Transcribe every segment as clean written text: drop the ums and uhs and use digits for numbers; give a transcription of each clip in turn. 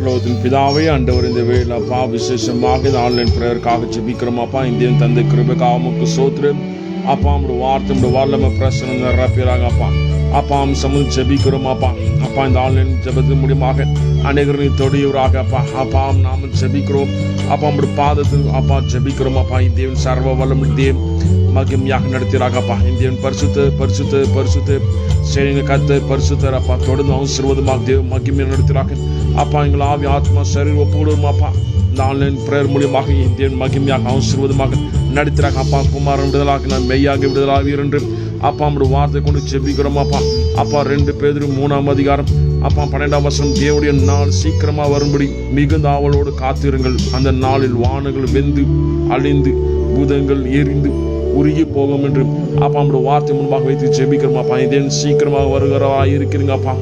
பரலோகத்தின் பிதாவே ஆண்டவர் இந்த வேளையில் அப்பா விசேஷமாக இந்த ஆன்லைன் பிரேயருக்காக ஜெபிக்கிறோம் அப்பா. இந்தியன் தந்தை கிருபைக்காக உமக்கு ஸ்தோத்திரம் அப்பா. நம்முடைய வார்த்தை நம்முடைய வல்லமை பிரசனம் நிரப்பிறாங்க அப்பா. அப்பா சமூகம் ஜெபிக்கிறோம் அப்பா. அப்பா இந்த ஆன்லைன் ஜெபத்தின் மூலியமாக அநேகரின் தொடியவராக அப்பா அப்பா நாம ஜெபிக்கிறோம் அப்பா. நம்முடைய பாதத்தில் அப்பா ஜெபிக்கிறோம் அப்பா. இந்தியன் சர்வ வல்லம் இந்தியன் மகிமையாக நடத்துகிறாங்க அப்பா. இந்தியன் பரிசுத்த பரிசுத்த பரிசுத்த சரிங்க கத்த பரிசுத்தர் அப்பா. தொடர்ந்து ஆசீர்வாதமாக தேவ மகிமை நடத்துகிறாங்க அப்பா. எங்கள் ஆவி ஆத்மா சரீரம் ஒப்புவிடுவோம் அப்பா. இந்த ஆன்லைன் பிரேயர் மூலியமாக இந்தியன் மகிமையாக ஆசீர்வாதமாக நடத்துகிறாங்க அப்பா. குமாரன் விடுதலாக நான் மெய்யாக விடுதலாக என்று அப்பா நம்முடைய வார்த்தை கொண்டு ஜெபிக்கிறோம் அப்பா. அப்பா 2 பேதுரு 3ஆம் அதிகாரம் அப்பா 12ஆம் வசனம், தேவனுடைய நாள் சீக்கிரமா வரும்படி மிகுந்த ஆவலோடு காத்திருங்கள். அந்த நாளில் வானங்கள் வெந்து அழிந்து பூதங்கள் எரிந்து உருகி போகும் என்று அப்பா நம்முடைய வார்த்தை முன்பாக வைத்து ஜெபிக்கிறோம் அப்பா. இதேன் சீக்கிரமாக வருகிறவா இருக்கிறீங்க அப்பா.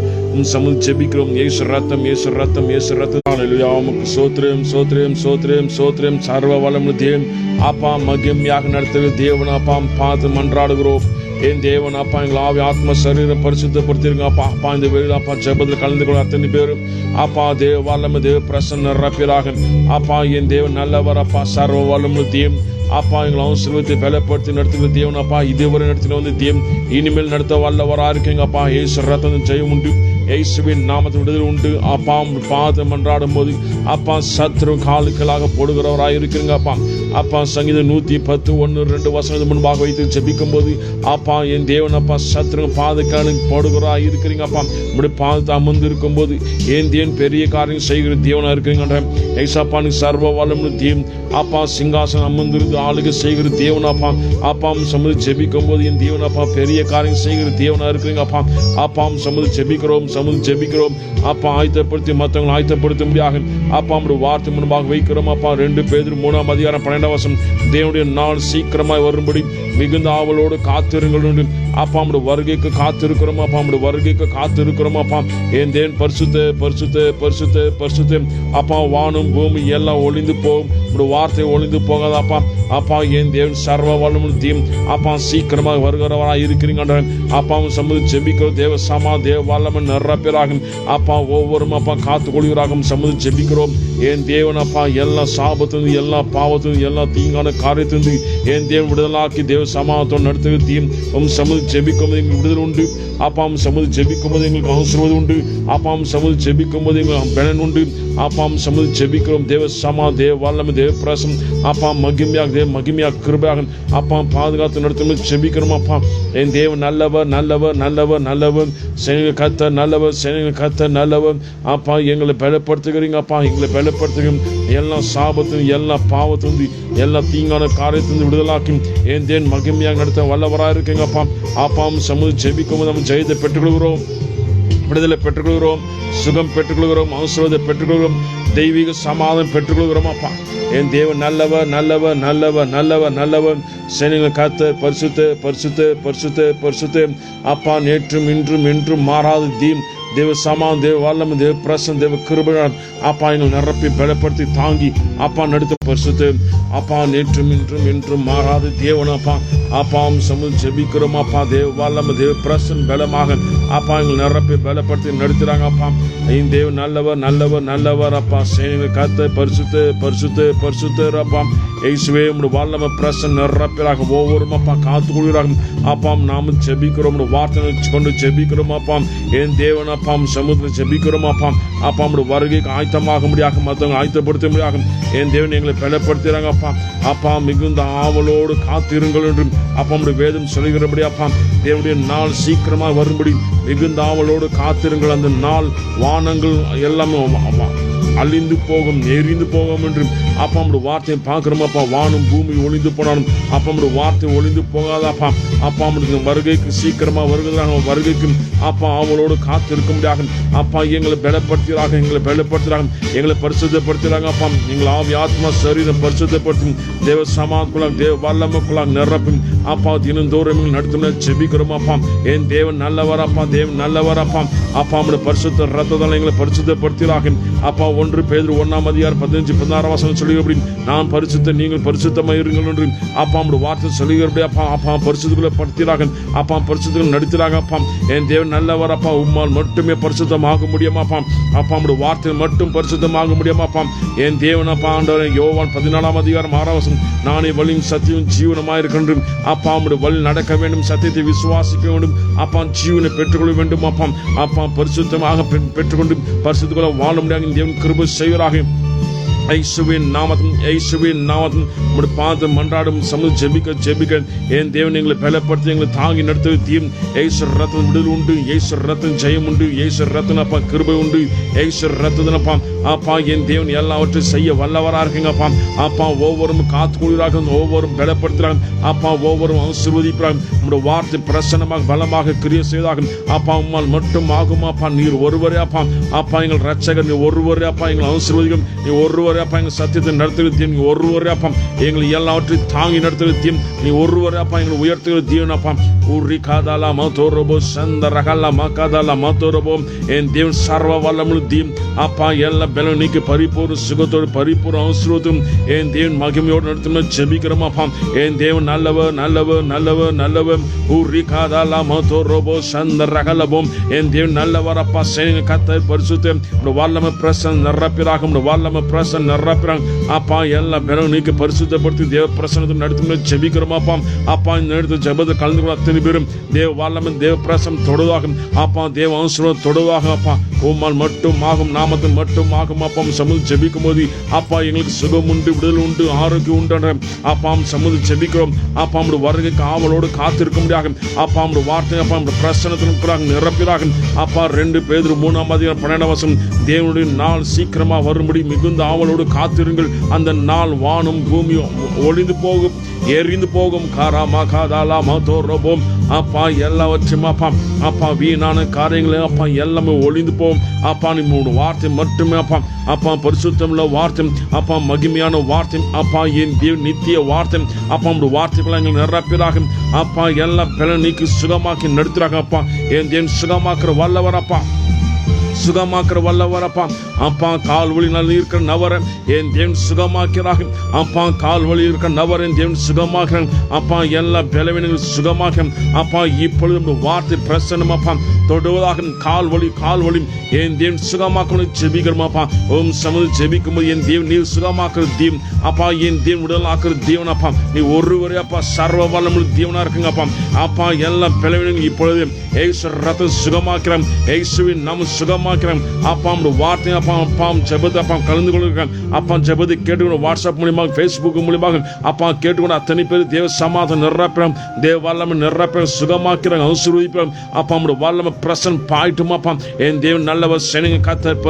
சமூக ஜெபிக்கிறோம். ஏசு ரத்தம் ஏசு ரத்தம் ஏசு ரத்தம். ஹல்லேலூயா. உமக்கு ஸ்தோத்திரம் ஸ்தோத்திரம் ஸ்தோத்திரம் ஸ்தோத்திரம். சர்வ வல்லமையுள்ள தேவன் அப்பா மகிமையாக நடத்துகிற தேவன் அப்பா பார்த்து மன்றாடுகிறோம். என் தேவன் அப்பா எங்கள் ஆவி ஆத்ம சரீரம் பரிசுத்தப்படுத்திருங்க அப்பா. அப்பா இந்த வேளையில் அப்பா ஜெபத்தில் கலந்து கொள்ள அத்தனை பேரும் அப்பா தேவ வல்லமை தேவ பிரசன்ன ரப்பியராக அப்பா. என் தேவன் நல்லவர் அப்பா. சர்வ வல்லமையுள்ள தேவன் அப்பா எங்களை ஆசீர்வதித்து பலப்படுத்தி நடத்துகிற தேவன் அப்பா. இதுவரை நடத்தின வந்து தேவன் இனிமேல் நடத்த வல்லவராக இருக்கீங்க அப்பா. ஏசு ரத்தம் ஜெயம் உண்டு. இயேசுவின் நாமத்தில் விடுதலை உண்டு அப்பா. பாதம் மன்றாடும் போது அப்பா சத்ரு காலுக்களாக போடுகிறவராக இருக்கிறீங்க அப்பா. அப்பா சங்கீதம் 110:1-2 வசனத்துக்கு முன்பாக வைத்து ஜெபிக்கும் போது அப்பா என் தேவன் அப்பா சத்ரு பாதுகாலுக்கு போடுகிறவராக இருக்கிறீங்க அப்பா. இப்படி பாதத்தை அமர்ந்து இருக்கும் போது என் தேவன் பெரிய காரியம் செய்கிற தேவனாக இருக்கிறீங்க. ஏசப்பானு சர்வ வல்லமையுள்ள தேவன் அப்பா சிங்காசனம் அமர்ந்திருந்து ஆளுகை செய்கிற தேவன் அப்பா. அப்பா சமூக ஜெபிக்கும் போது என் தேவன் அப்பா பெரிய காரியம் செய்கிற தேவனாக இருக்கிறீங்க அப்பா. அப்பா சமூக ஜெபிக்கிறோம் சமூக ஜெபிக்கிறோம் அப்பா. ஆயத்தப்படுத்தி மற்றவங்களை ஆயத்தப்படுத்தும்படியாக அப்பா நம்முடைய வார்த்தை முன்பாக வைக்கிறோம் அப்பா. 2 பேதுரு 3ஆம் அதிகாரம் 12ஆம் வசனம், தேவனுடைய நாள் சீக்கிரமாய் வரும்படி மிகுந்த ஆவலோடு காத்திருங்கள் அப்பா. நம்முடைய வருகைக்கு காத்திருக்கிறோம் அப்பா. நம்முடைய வருகைக்கு காத்திருக்கிறோம் அப்பா. என் தேவன் பரிசுத்த பரிசுத்த பரிசுத்த பரிசுத்த அப்பா. வானம் பூமி எல்லாம் ஒளிந்து போகும், நம்முடைய வார்த்தை ஒளிந்து போகாதாப்பா. அப்பா என் தேவன் சர்வ வல்லமையுள்ள தேவன் அப்பா சீக்கிரமாக வருகிறவராக இருக்கிறீங்க அப்பா. சமூக ஜெபிக்கிறோம். தேவ சமா தேவ வல்லமை நிரப்பியராகும் அப்பா. ஒவ்வொரு அப்பா காத்து கொள்கிறாகும் சமூக ஜெபிக்கிறோம். என் தேவன் அப்பா எல்லா சாபத்திலிருந்து எல்லா பாவத்திலிருந்து எல்லா தீங்கான காரியத்திலிருந்து என் தேவன் விடுதலாக்கி தேவ சமாதத்தோடு நடத்துகிற தீம் சமூக ஜெபிக்கும் போது எங்களுக்கு விடுதலை உண்டு அப்பா. சமூக ஜெபிக்கும் போது எங்களுக்கு ஆசீர்வாதம் உண்டு அப்பா. சமூக ஜெபிக்கும் போது எங்களுக்கு பலன் உண்டு அப்பா. சமூக ஜெபிக்கிறோம். தேவ சமா தேவ வல்லமை தேவ பிரசம் அப்பா மகிமையாக தேவ மகிமையாக கிருபையாக அப்பா பாதுகாத்து நடத்தும் ஜெபிக்கிறோம் அப்பா. என் தேவன் நல்லவர் நல்லவர் நல்லவர் நல்லவர். சேனை கத்த நல்லவர் சேனை கத்த நல்லவர் அப்பா. எங்களை பலப்படுத்துகிறீங்க அப்பா. எங்களை பலப்படுத்துகிறோம். எல்லா சாபத்திலும் எல்லா பாவத்திலிருந்து எல்லா தீங்கான காரியத்திலிருந்து விடுதலாக்கும் என் தேவன் மகிமையாக நடத்த வல்லவராக இருக்கீங்க அப்பா. அப்பா சமூக ஜெபிக்கும் போது நம்ம ஜெயத்தை பெற்றுக்கொள்கிறோம், விடுதலை பெற்றுக்கொள்கிறோம், சுகம் பெற்றுக்கொள்கிறோம், ஆசீர்வாதத்தை பெற்றுக்கொள்கிறோம், தெய்வீக சமாதானம் பெற்றுக்கொள்கிறோம் அப்பா. என் தேவன் நல்லவர் நல்லவர் நல்லவர் நல்லவர் நல்லவர். சேனைகள் கர்த்தர் பரிசுத்த பரிசுத்த பரிசுத்த பரிசுத்த அப்பா. நேற்றும் இன்றும் என்றும் மாறாத தேவ சமான் தேவ வல்லமை தேவ பிரசன் தேவ கிருபையால் அப்பா எங்களை நிரப்பி பலப்படுத்தி தாங்கி அப்பா நடத்த பரிசுத்த அப்பா. நேற்றும் இன்றும் என்றும் மாறாத தேவன் அப்பா. அப்பா சமூக ஜெபிக்கிறோம் அப்பா. தேவ வல்லமை தேவ பிரசன் பலமாக அப்பா எங்களை நிரப்பி பலப்படுத்தி நடத்துகிறாங்க அப்பா. என் தேவன் நல்லவர் நல்லவர் நல்லவர் அப்பா. சேனைகள் கர்த்தர் பரிசுத்த பரிசுத்த பரிசுத்தர் அப்பா. இயேசுவே உம்முடைய வல்லமை பிரசன் நிரப்பிறாக ஒவ்வொரு அப்பா காத்து கொள்கிறாங்க அப்பா. நாம ஜெபிக்கிறோம் வார்த்தை கொண்டு ஜெபிக்கிறோம் அப்பா. என் தேவன் அப்பா சமூகத்தில் ஜெபிக்கிறோம் அப்பா. அப்பா நம்முடைய வருகைக்கு ஆயத்தமாக முடியாக மற்றவங்க ஆயத்தப்படுத்த முடியாக என் தேவன் எங்களை பலப்படுத்துகிறாங்க அப்பா. அப்பா மிகுந்த ஆவலோடு காத்திருங்கள் என்றும் அப்பா நம்முடைய வேதம் சொல்கிறபடி அப்பா. தேவனுடைய நாள் சீக்கிரமாக வரும்படி மிகுந்த ஆவலோடு காத்திருங்கள். அந்த நாள் வானங்கள் எல்லாமே அழிந்து போகும் எரிந்து போகும் என்று அப்பா நம்முடைய வார்த்தையை பார்க்கிறோம் அப்பா. வானம் பூமி ஒளிந்து போனாலும் அப்பா நம்முடைய வார்த்தை ஒளிந்து போகாதாப்பா. அப்பா நம்முடைய வருகைக்கு சீக்கிரமா வருகிறாங்க. வருகைக்கும் அப்பா அவளோடு காத்திருக்க முடியாது அப்பா. எங்களை பலப்படுத்துகிறாங்க எங்களை பலப்படுத்துகிறாங்க எங்களை பரிசுத்தப்படுத்துகிறாங்க அப்பா. எங்களை ஆவி ஆத்மா சரீரம் பரிசுத்தப்படுத்தும் தேவ சமாக்குள்ளாக தேவ வல்லமைக்குள்ளாக நிரப்பும் அப்பா. தினந்தோறும் நடத்தும் ஜெபிக்கிறோம் அப்பா. என் தேவன் நல்லவர் அப்பா. தேவன் நல்லவர் அப்பா. அப்பா நம்முடைய பரிசுத்த ரத்தத்தால் எங்களை பரிசுத்தப்படுத்துகிறாங்க அப்பா. 1 பேதுரு 1ஆம் அதிகாரம் 15-16 வசனம் சொல்லுகிறபடி நான் பரிசுத்த நீங்கள் பரிசுத்தமாக இருங்கள் என்று அப்பா உம்முடைய வார்த்தை சொல்லுகிறபடி அப்பா அப்பா பரிசுத்தங்களை படுத்தினாக அப்பா பரிசுத்தங்கள் நடித்தினாங்க அப்பா என் தேவன் நல்லவர் அப்பா உம்மால் மட்டுமே பரிசுத்தமாக முடியுமாப்பா அப்பா உம்முடைய வார்த்தை மட்டும் பரிசுத்தமாக முடியுமாப்பா என் தேவன் அப்பா ஆண்டவரே யோவான் 14 அதிகாரம் 6 வசனம் நானே வழியும் சத்தியம் ஜீவனமாக இருக்கின்றேன் அப்பா உம்முடைய வழி நடக்க வேண்டும் சத்தியத்தை விசுவாசிக்க வேண்டும் அப்பா ஜீவனை பெற்றுக்கொள்ள வேண்டும் அப்பா அப்பா பரிசுத்தமாக பெற்றுக்கொண்டு பரிசுத்தங்களை வாழ முடியாது தேவன் கிருபை செய்வராக ஐசுவின் நாமத்தின் உம்முடைய பாதம் மன்றாடும் ஜெபிக்க என் தேவன் எங்களை பலப்படுத்தி எங்களை தாங்கி நடத்துவது தீம் ஏசு ரத்தம் விடுதல் உண்டு ஏசு ரத்தம் ஜெயம் உண்டு ஏசு ரத்தம் அப்பா கிருபை உண்டு ஏசு ரத்தம் அப்பா அப்பா என் தேவன் எல்லாவற்றையும் செய்ய வல்லவராக இருக்குங்க அப்பா அப்பா ஒவ்வொரும் காத்து கொள்கிறாங்க ஒவ்வொரும் பலப்படுத்துகிறாங்க அப்பா ஒவ்வொரும் ஆசீர்வதிக்கிறாங்க உம்முடைய வார்த்தை பிரசன்னமாக பலமாக கிரியை செய்வதாக அப்பா உம்மால் மட்டும் ஆகும் அப்பா நீர் ஒருவரே அப்பா அப்பா எங்கள் ரட்சகர் நீ ஒருவரே அப்பா எங்களை ஆசீர்வதிக்கும் நீ ஒருவரே அப்பா எங்கள் சத்தியத்தை நடத்துகிற நீ ஒருவரே அப்பா எங்களை எல்லாவற்றையும் தாங்கி நடத்துகிற நீ ஒருவரே அப்பா எங்களை உயர்த்துகிற தீவன் அப்பா ஊரி காதாலா மதோரபோ சந்த ரகலா மகாதாலா மதோரபோ என் தேவன் சர்வ வல்லமுள்ள தீம் அப்பா எல்லா பலம் நீக்கி பரிபூர்ண சுகத்தோடு பரிபூர்ண ஆசீர்வாதம் என் தேவன் மகிமையோடு நடத்தணும் ஜெபிக்கிறோம் அப்பா என் தேவன் நல்லவர் ஊரி காதாலா மதோரபோ சந்த ரகலபோம் என் தேவன் நல்லவர் அப்பா சேனை கர்த்தர் பரிசுத்தம் வல்லமை பிரசன்ன நிரப்பிறாக வல்லமை பிரசன்ன நிரப்பிறாங்க அப்பா எல்லா பலம் நீக்கி பரிசுத்தப்படுத்தி தேவ பிரசன்னத்தை நடத்தணும் ஜெபிக்கிறோம் அப்பா இந்த நேரத்தில் ஜெபத்தை கலந்து கொள்ள அத்தனை பேரும் தேவ வல்லமை தேவ பிரசன்னம் தொடுவாகும் அப்பா தேவ ஆசீர்வாதம் தொடுவாகும் அப்பா உம்மால் மட்டும் ஆகும் நாமத்தில் மட்டும் ஆகும் அப்பா சமுதி ஜெபிக்கும் போது அப்பா எங்களுக்கு சுகம் உண்டு விடுதல் உண்டு ஆரோக்கியம் உண்டு அப்பா சமுதி ஜெபிக்கிறோம் அப்பா நம்முடைய வருகைக்கு ஆவலோடு காத்திருக்க முடியாது அப்பா நம்முடைய வார்த்தை அப்பா நம்முடைய பிரசன்னத்தின் நிரப்பிறாக அப்பா 2 பேதுரு 3:12 வசனம் தேவனுடைய நாள் சீக்கிரமா வரும்படி மிகுந்த ஆவலோடு காத்திருங்கள் அந்த நாள் வானம் பூமியும் ஒளிந்து போகும் எரிந்து போகும் காராமா காதாலா மதோரபோம் அப்பா எல்லாவற்றையும் அப்பா வீணான காரியங்களே அப்பா எல்லாமே ஒளிந்து போகும் அப்பா நீ வார்த்தை மட்டுமே அப்பா பரிசுத்தமுள்ள வார்த்தை அப்பா மகிமையான வார்த்தை அப்பா என் தேவ நித்திய வார்த்தை அப்பா உங்களுடைய வார்த்தைகளை எங்கள் நிரப்பிறாக அப்பா எல்லாம் பல நீக்கி சுகமாக்கி நடத்துறாங்க அப்பா என் தேவன் சுகமாக்குற வல்லவர் அப்பா சுகமாக்குற வல்லவரப்பா அப்பா கால் வலினால் இருக்கிற நவரை என் தேவன் சுகமாக்கிறாங்க அப்பா கால் வலி இருக்கிற நவரை என் தேவன் சுகமாக்குறாங்க அப்பா எல்லா பலவீனங்கள் சுகமாக அப்பா இப்பொழுது வார்த்தை பிரசன்னம் அப்பா தொடுவதாக கால் வலி என் தேவன் சுகமாக்கணும் ஜெபிக்கிறோமாப்பா ஓம் சமூக ஜெபிக்கும் போது என் தேவன் நீர் சுகமாக்குற தீவன் அப்பா என் தேவன் உடல் ஆக்குற தீவன் அப்பா நீ ஒருவரே அப்பா சர்வ வல்லமுள்ள தீவனா இருக்குங்க அப்பா எல்லா பலவீனங்கள் இப்பொழுது ஏசு ரத்தம் சுகமாக்குறோம் ஏசுவின் நாம சுகமாக்குறோம் அப்பா வார்த்தை அப்பா ஜெபத்தை அப்பா கலந்து கொண்டிருக்கிறேன் அப்பா ஜெபத்தை கேட்டுக்கொண்டு வாட்ஸ்அப் மூலியமாக ஃபேஸ்புக் மூலியமாக அப்பா கேட்டுக்கொண்டு அத்தனை பேர் தேவ சமாதானம் நிரப்புறோம் தேவ வல்லமை நிரப்புறோம் சுகமாக்குறாங்க ஆசீர்வதிக்கிறோம் அப்பா நம்முடைய வல்லமை பிரசன் பாயிட்டுமாப்பா என் தேவன் நல்லவர் சேனைங்க கர்த்தர்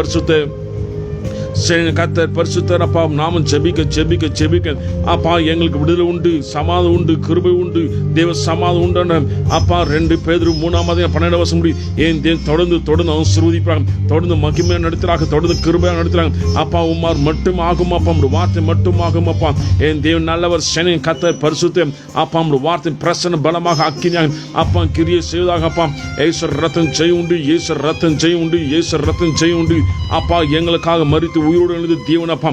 பரிசுத்தர் அப்பா நாம ஜெபிக்க அப்பா எங்களுக்கு விடுதலை உண்டு சமாதானம் உண்டு கிருபை உண்டு தேவ சமாதானம் உண்டு அப்பா 2 பேதுரு 3:12 வசனம் ஏன் தொடர்ந்து ஆசீர்வதிப்பாங்க தொடர்ந்து மகிமையா நடத்துறாங்க தொடர்ந்து கிருபையா நடத்துறாங்க அப்பா உம்மார் மட்டும் ஆகும் அப்பா உம்முடைய வார்த்தை மட்டும் ஆகும் அப்பா என் தேவன் நல்லவர் சேனை கர்த்தர் பரிசுத்தர் அப்பா உம்முடைய வார்த்தை பிரசன்ன பலமாக ஆக்கினாங்க அப்பா கிரியை செய்வதாக அப்பா ஏசு ரத்தம் ஜெயம் உண்டு ஏசு ரத்தம் ஜெயம் உண்டு அப்பா எங்களுக்காக மரித்து உயிரோடு எழுந்து தேவன் அப்பா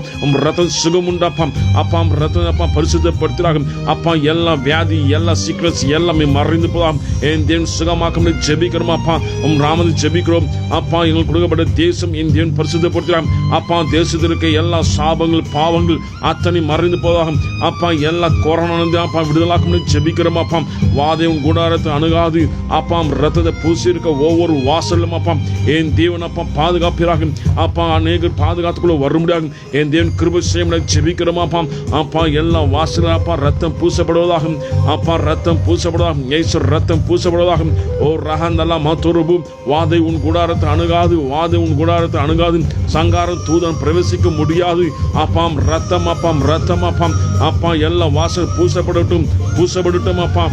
ரத்தம் சுகம் உண்டாப்பா அப்பா ரத்தம் அப்பா பரிசுத்தப்படுத்துறாங்க அப்பா எல்லா வியாதி எல்லா சீக்ரெட்ஸ் எல்லாமே மறைந்து போதாம் என் தேவன் சுகமாக்க ஜெபிக்கிறோம் அப்பா ராமது ஜெபிக்கிறோம் அப்பா எங்களுக்கு கொடுக்கப்பட்ட தேசம் என் தேவன் பரிசுத்தப்படுத்துறாங்க அப்பா தேசத்தில் இருக்க எல்லா சாபங்கள் பாவங்கள் அத்தனை மறைந்து போதாகும் அப்பா எல்லா கொரோனா அப்பா விடுதலாக்க ஜெபிக்கிறோம் அப்பா வாதையும் கூடாரத்தை அணுகாது அப்பா ரத்தத்தை பூசி இருக்க ஒவ்வொரு வாசலும் அப்பா என் தேவன் அப்பா பாதுகாப்பிறாக அப்பா அநேகர் பாதுகாத்துக்குள்ள வர முடியாது என் தேவன் கிருபை செய்ய ஜெபிக்கிறோம் அப்பா எல்லா வாசலும் அப்பா ரத்தம் பூசப்படுவதாக அப்பா ரத்தம் பூசப்படுவதாக இயேசு ரத்தம் பூசப்படுவதாக ஓ ரஹந்தல்லா மதுரபு வாதை உன் கூடாரத்தை அணுகாது சங்காரம் தூதன் பிரவேசிக்க முடியாது அப்பா ரத்தம் அப்பா எல்லா வாசல் பூசப்படட்டும் அப்பா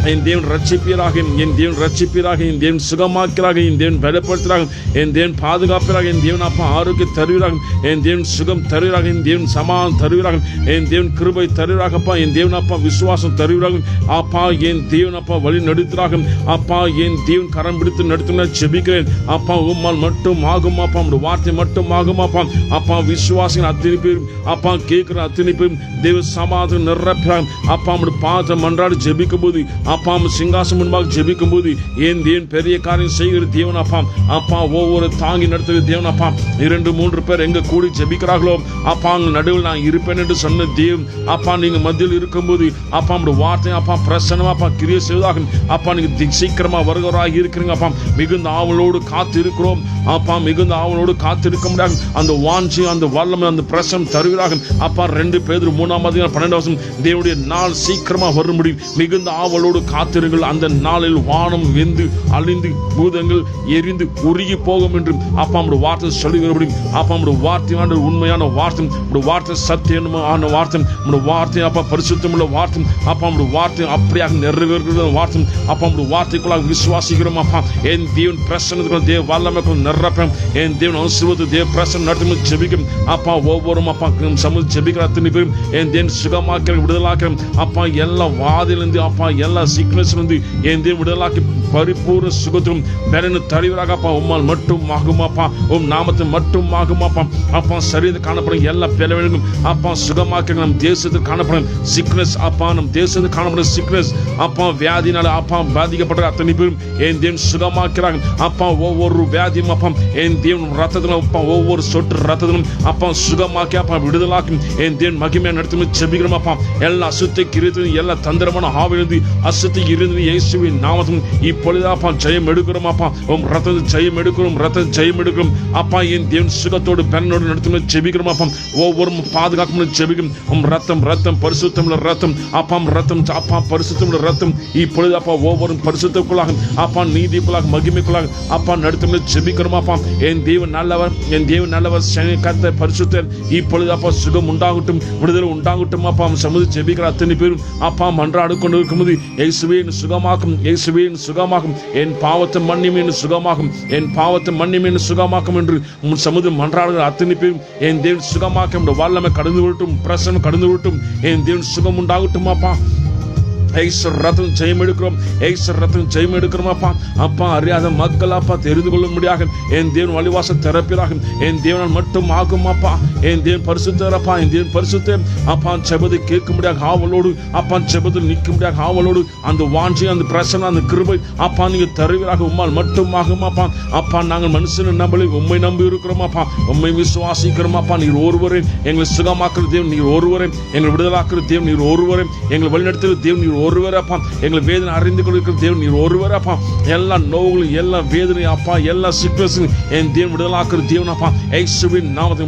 என் தேவன் ரட்சிப்பீராக, என் தேவன் ரட்சிப்பீராக, என் தேவன் சுகமாக்கிறாக, என் தேவன் பலப்படுத்துகிறாக, என் தேவன் பாதுகாப்பீராக, என் தேவன் அப்பா ஆரோக்கியம் தருவீராக, என் தேவன் சுகம் தருவீராக, என் தேவன் சமாதானம் தருவீராக, என் தேவன் கிருபை தருவீராகப்பா, என் தேவன் அப்பா விசுவாசம் தருவீராக அப்பா, என் தேவன் அப்பா வழி நடத்துகிறாக அப்பா, என் தேவன் கரம் பிடித்து நடத்துன செபிக்கிறேன் அப்பா. உம்மால் மட்டும் ஆகும் அப்பா, உம்முடைய வார்த்தை மட்டும் ஆகும் அப்பா. அப்பா விசுவாசிகள் அத்தனை பேரும் அப்பா கேட்கிற அத்தனை பேரும் தேவ சமாதானம் நிரப்புகிறாங்க அப்பா. உம்முடைய பாதத்தை மன்றாடி ஜெபிக்கும் போது அப்பா, சிங்காசம் முன்பாக ஜெபிக்கும் போது என் தேவன் பெரிய காரியம் செய்கிற தேவன் அப்பா. அப்பா ஒவ்வொரு தாங்கி நடத்துகிற தேவன் அப்பா. 2-3 பேர் எங்க கூடி ஜெபிக்கிறார்களோ அப்பா, அங்க நடுவில் நான் இருப்பேன் என்று சொன்ன தேவன் அப்பா. நீங்க மத்தியில் இருக்கும்போது அப்பா உம்முடைய வார்த்தை அப்பா பிரசன்னமா அப்பா கிரியை செய்வதாக அப்பா. நீங்க சீக்கிரமா வருகிறவராக இருக்கிறீங்க அப்பா. மிகுந்த ஆவலோடு காத்து இருக்கிறோம் அப்பா, மிகுந்த ஆவலோடு காத்து இருக்க முடியாது. அந்த வாஞ்சி, அந்த வல்லமை, அந்த பிரசனம் தருவீராக அப்பா. 2 பேதுரு 3:12 தேவனுடைய நாள் சீக்கிரமா வர முடியும். மிகுந்த ஆவலோடு காத்திருங்கள். அந்த நாளில் வானம் வெந்து அழிந்து பூதங்கள் எரிந்து உருகி போகும் என்று அப்பா நம்முடைய வார்த்தை சொல்லுகிறபடி அப்பா நம்முடைய வார்த்தையான உண்மையான வார்த்தை, நம்முடைய வார்த்தை சத்தியமான வார்த்தை, நம்முடைய வார்த்தை அப்பா பரிசுத்தமுள்ள வார்த்தை அப்பா. நம்முடைய வார்த்தை அப்படியாக நிறைவேறுகிற வார்த்தை அப்பா. நம்முடைய வார்த்தைக்குள்ளாக விசுவாசிக்கிறோம் அப்பா. என் தேவன் பிரசன்னத்துக்குள்ள தேவ வல்லமைக்குள் நிரப்பம். என் தேவன் ஆசீர்வாத தேவ பிரசன்னம் நடத்தும் ஜெபிக்கும் அப்பா. ஒவ்வொரு அப்பா சமூக ஜெபிக்கிற அத்தனை பேரும் என் தேவன் சுகமாக்கிற விடுதலாக்கிறோம் அப்பா. எல்லா வாதிலிருந்து அப்பா, எல்லா சீக்னஸ்லேருந்து என் தேவன் விடுதலாக்கி பரிபூர்ண சுகத்திலும் பலனு தருவீராக அப்பா. உம்மால் மட்டும் ஆகுமாப்பா, உம் நாமத்தை மட்டும் ஆகுமாப்பா அப்பா. சரீரத்தில் காணப்படும் எல்லா பிளவுகளும் அப்பா சுகமாக்க. நம் தேசத்தில் காணப்படும் சிக்னஸ் அப்பா, நம் தேசத்தில் காணப்படும் சிக்னஸ் அப்பா, வியாதினால அப்பா பாதிக்கப்பட்ட அத்தனை பேரும் என் தேவன் சுகமாக்கிறாங்க அப்பா. ஒவ்வொரு வியாதியும் அப்பா என் தேவன் ரத்தத்திலும் அப்பா, ஒவ்வொரு சொட்டு ரத்தத்திலும் அப்பா சுகமாக்கி அப்பா விடுதலாக்கி என் தேவன் மகிமையா நடத்தும் செபிக்கிறோம் அப்பா. எல்லா அசுத்தை கிரித்து எல்லா தந்திரமான ஆவிலிருந்து அசுத்தி இருந்து இயேசுவின் நாமத்தும் இப்பொழுதாப்பா ஜெயம் எடுக்கிறோம் அப்பா. உம் ரத்தத்தை ஜெயம் எடுக்கிறோம், ரத்தத்தை ஜெயம் எடுக்கிறோம் அப்பா. என் தேவன் சுகத்தோடு பெண்ணோடு நடத்தும் செபிக்கிறோம் அப்பா. ஒவ்வொரு பாதுகாக்கும் செபிக்கும். உம் ரத்தம் ரத்தம் பரிசுத்தமுள்ள ரத்தம் அப்பா. ரத்தம் அப்பா பரிசுத்தமுள்ள ரத்தம் இப்பொழுது அப்பா ஒவ்வொரு பரிசுத்தக்குள்ளாக அப்பா, நீதிக்குள்ளாக மகிமைக்குள்ளாக அப்பா நடத்தும் செபிக்கிறோம் அப்பா. என் தேவன் நல்லவர், என் தேவன் நல்லவர், கர்த்தர் பரிசுத்தர். இப்பொழுது அப்பா சுகம் உண்டாகட்டும், விடுதலை உண்டாகட்டும் அப்பா. சமுதி ஜெபிக்கிற அத்தனை பேரும் அப்பா மன்றாடு கொண்டு இருக்கும்போது இயேசுவே சுகமாக்கும், இயேசுவே சுகமாக்கும், என் பாவத்தை மன்னியும் சுகமாக்கும், என் பாவத்தை மன்னியும் சுகமாக்கும் என்று உன் சமுதிரம் மன்றாடுகிற அத்தனை பேரும் என் தேவன் சுகமாக்கும். வல்லமை கடந்து விட்டும், பிரசனம் கடந்து விட்டும், என் தேவன் சுகம் உண்டாகட்டும் அப்பா. ரத்தம் ஜெயம் எடுக்கிறோம், ரத்தம் ஜெயம் எடுக்கிறோம் அப்பா. அப்பா அறியாத மக்கள் அப்பா தெரிந்து கொள்ள முடியாது என் தேவன் வழிவாச திறப்பிறாக என் தேவனால் மட்டும் ஆகும் அப்பா. என் தேவன் பரிசுத்தர் அப்பா, என் தேவன் பரிசுத்தர் அப்பா. செபத்தை கேட்க முடியாது ஆவலோடு அப்பா, செபத்தில் நிற்க முடியாது ஆவலோடு அந்த வாஞ்சி, அந்த பிரசனம், அந்த கிருபை அப்பா நீங்க தருவீராக. உம்மால் மட்டும் ஆகும் அப்பா. அப்பா நாங்கள் மனுஷனை நம்பலை, உண்மை நம்பி இருக்கிறோம் அப்பா. உண்மை விசுவாசிக்கிறோம் அப்பா. நீர் ஒருவரே எங்களை சுகமாக்குற தேவன், நீர் ஒருவரே எங்களை விடுதலாக்குற தேவன், நீர் ஒருவரே எங்களை வழிநடத்துகிற தேவன், நீர் ஒருவரே அப்பா. எங்களை வேதனை அறிந்து கொண்டிருக்கிற தேவன் நீர் ஒருவரே அப்பா. எல்லா நோய்களும் எல்லா வேதனை அப்பா, எல்லா சிக்னஸும் என் தேவன் விடுதலாக்குற தேவன் அப்பா. இயேசுவின் நாமத்தில்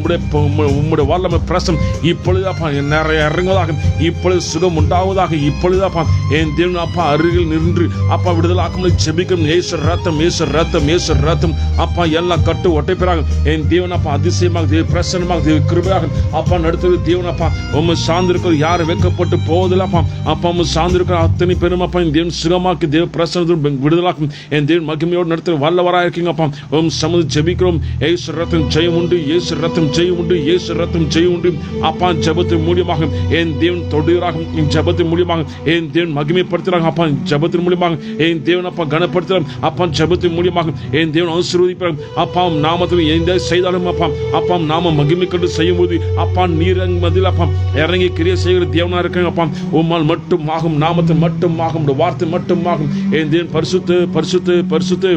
உம்முடைய வல்லமை பிரசனம் இப்பொழுது அப்பா நிறைய இறங்குவதாக, இப்பொழுது சுகம் உண்டாவதாக, இப்பொழுது அப்பா என் தேவன் அப்பா அருகில் நின்று அப்பா விடுதலாக்கும் ஜெபிக்கும். இயேசு ரத்தம், இயேசு ரத்தம், இயேசு ரத்தம் அப்பா. எல்லா கட்டு ஒட்டைப்பெறாக என் தேவன் அப்பா அதிசயமாக தேவ பிரசனமாக தேவ கிருபையாக அப்பா நடத்துகிற தேவன் அப்பா. உம்மை சார்ந்திருக்கிற யாரும் வெட்கப்பட்டு போவதில்லை அப்பா. அப்பா உம்மை சார்ந்திருக்கிற அத்தனை பெரும் அப்பா என் தேவன் சுகமாக்கி தேவ பிரசனத்தில் விடுதலாக்கும் என் தேவன் மகிமையோடு நடத்த வல்லவராக இருக்கீங்க அப்பா. உம் சமுதி ஜெபிக்கிறோம். இயேசு ரத்தம் ஜெயம் உண்டு, இயேசு ரத்தம் ஜெயம் உண்டு, இயேசு ரத்தம் ஜெயம் உண்டு அப்பா. ஜெபத்தின் மூலியமாக என் தேவன் தொடுகிறாக, ஜெபத்தின் மூலியமாக என் தேவன் மகிமைப்படுத்துகிறாங்க அப்பா. ஜெபத்தின் மூலியமாக என் தேவன் அப்பா கனப்படுத்துகிறார் அப்பா. ஜெபத்தின் மூலியமாக என் தேவன் ஆசீர்வதிப்பார் அப்பா. நாமத்தில் எந்த செய்தாலும் அப்பா அப்பா நாம மகிமை கண்டு செய்யும் போது அப்பா நீர் மதில் அப்பா இறங்கி கிரியை செய்கிற தேவனா இருக்காங்க அப்பா. உம்மால் மட்டும் ஆகும், நாமத்தை மட்டும் ஆகும், வார்த்தை மட்டும் ஆகும் என் தேவன் பரிசுத்த பரிசுத்த பரிசுத்த.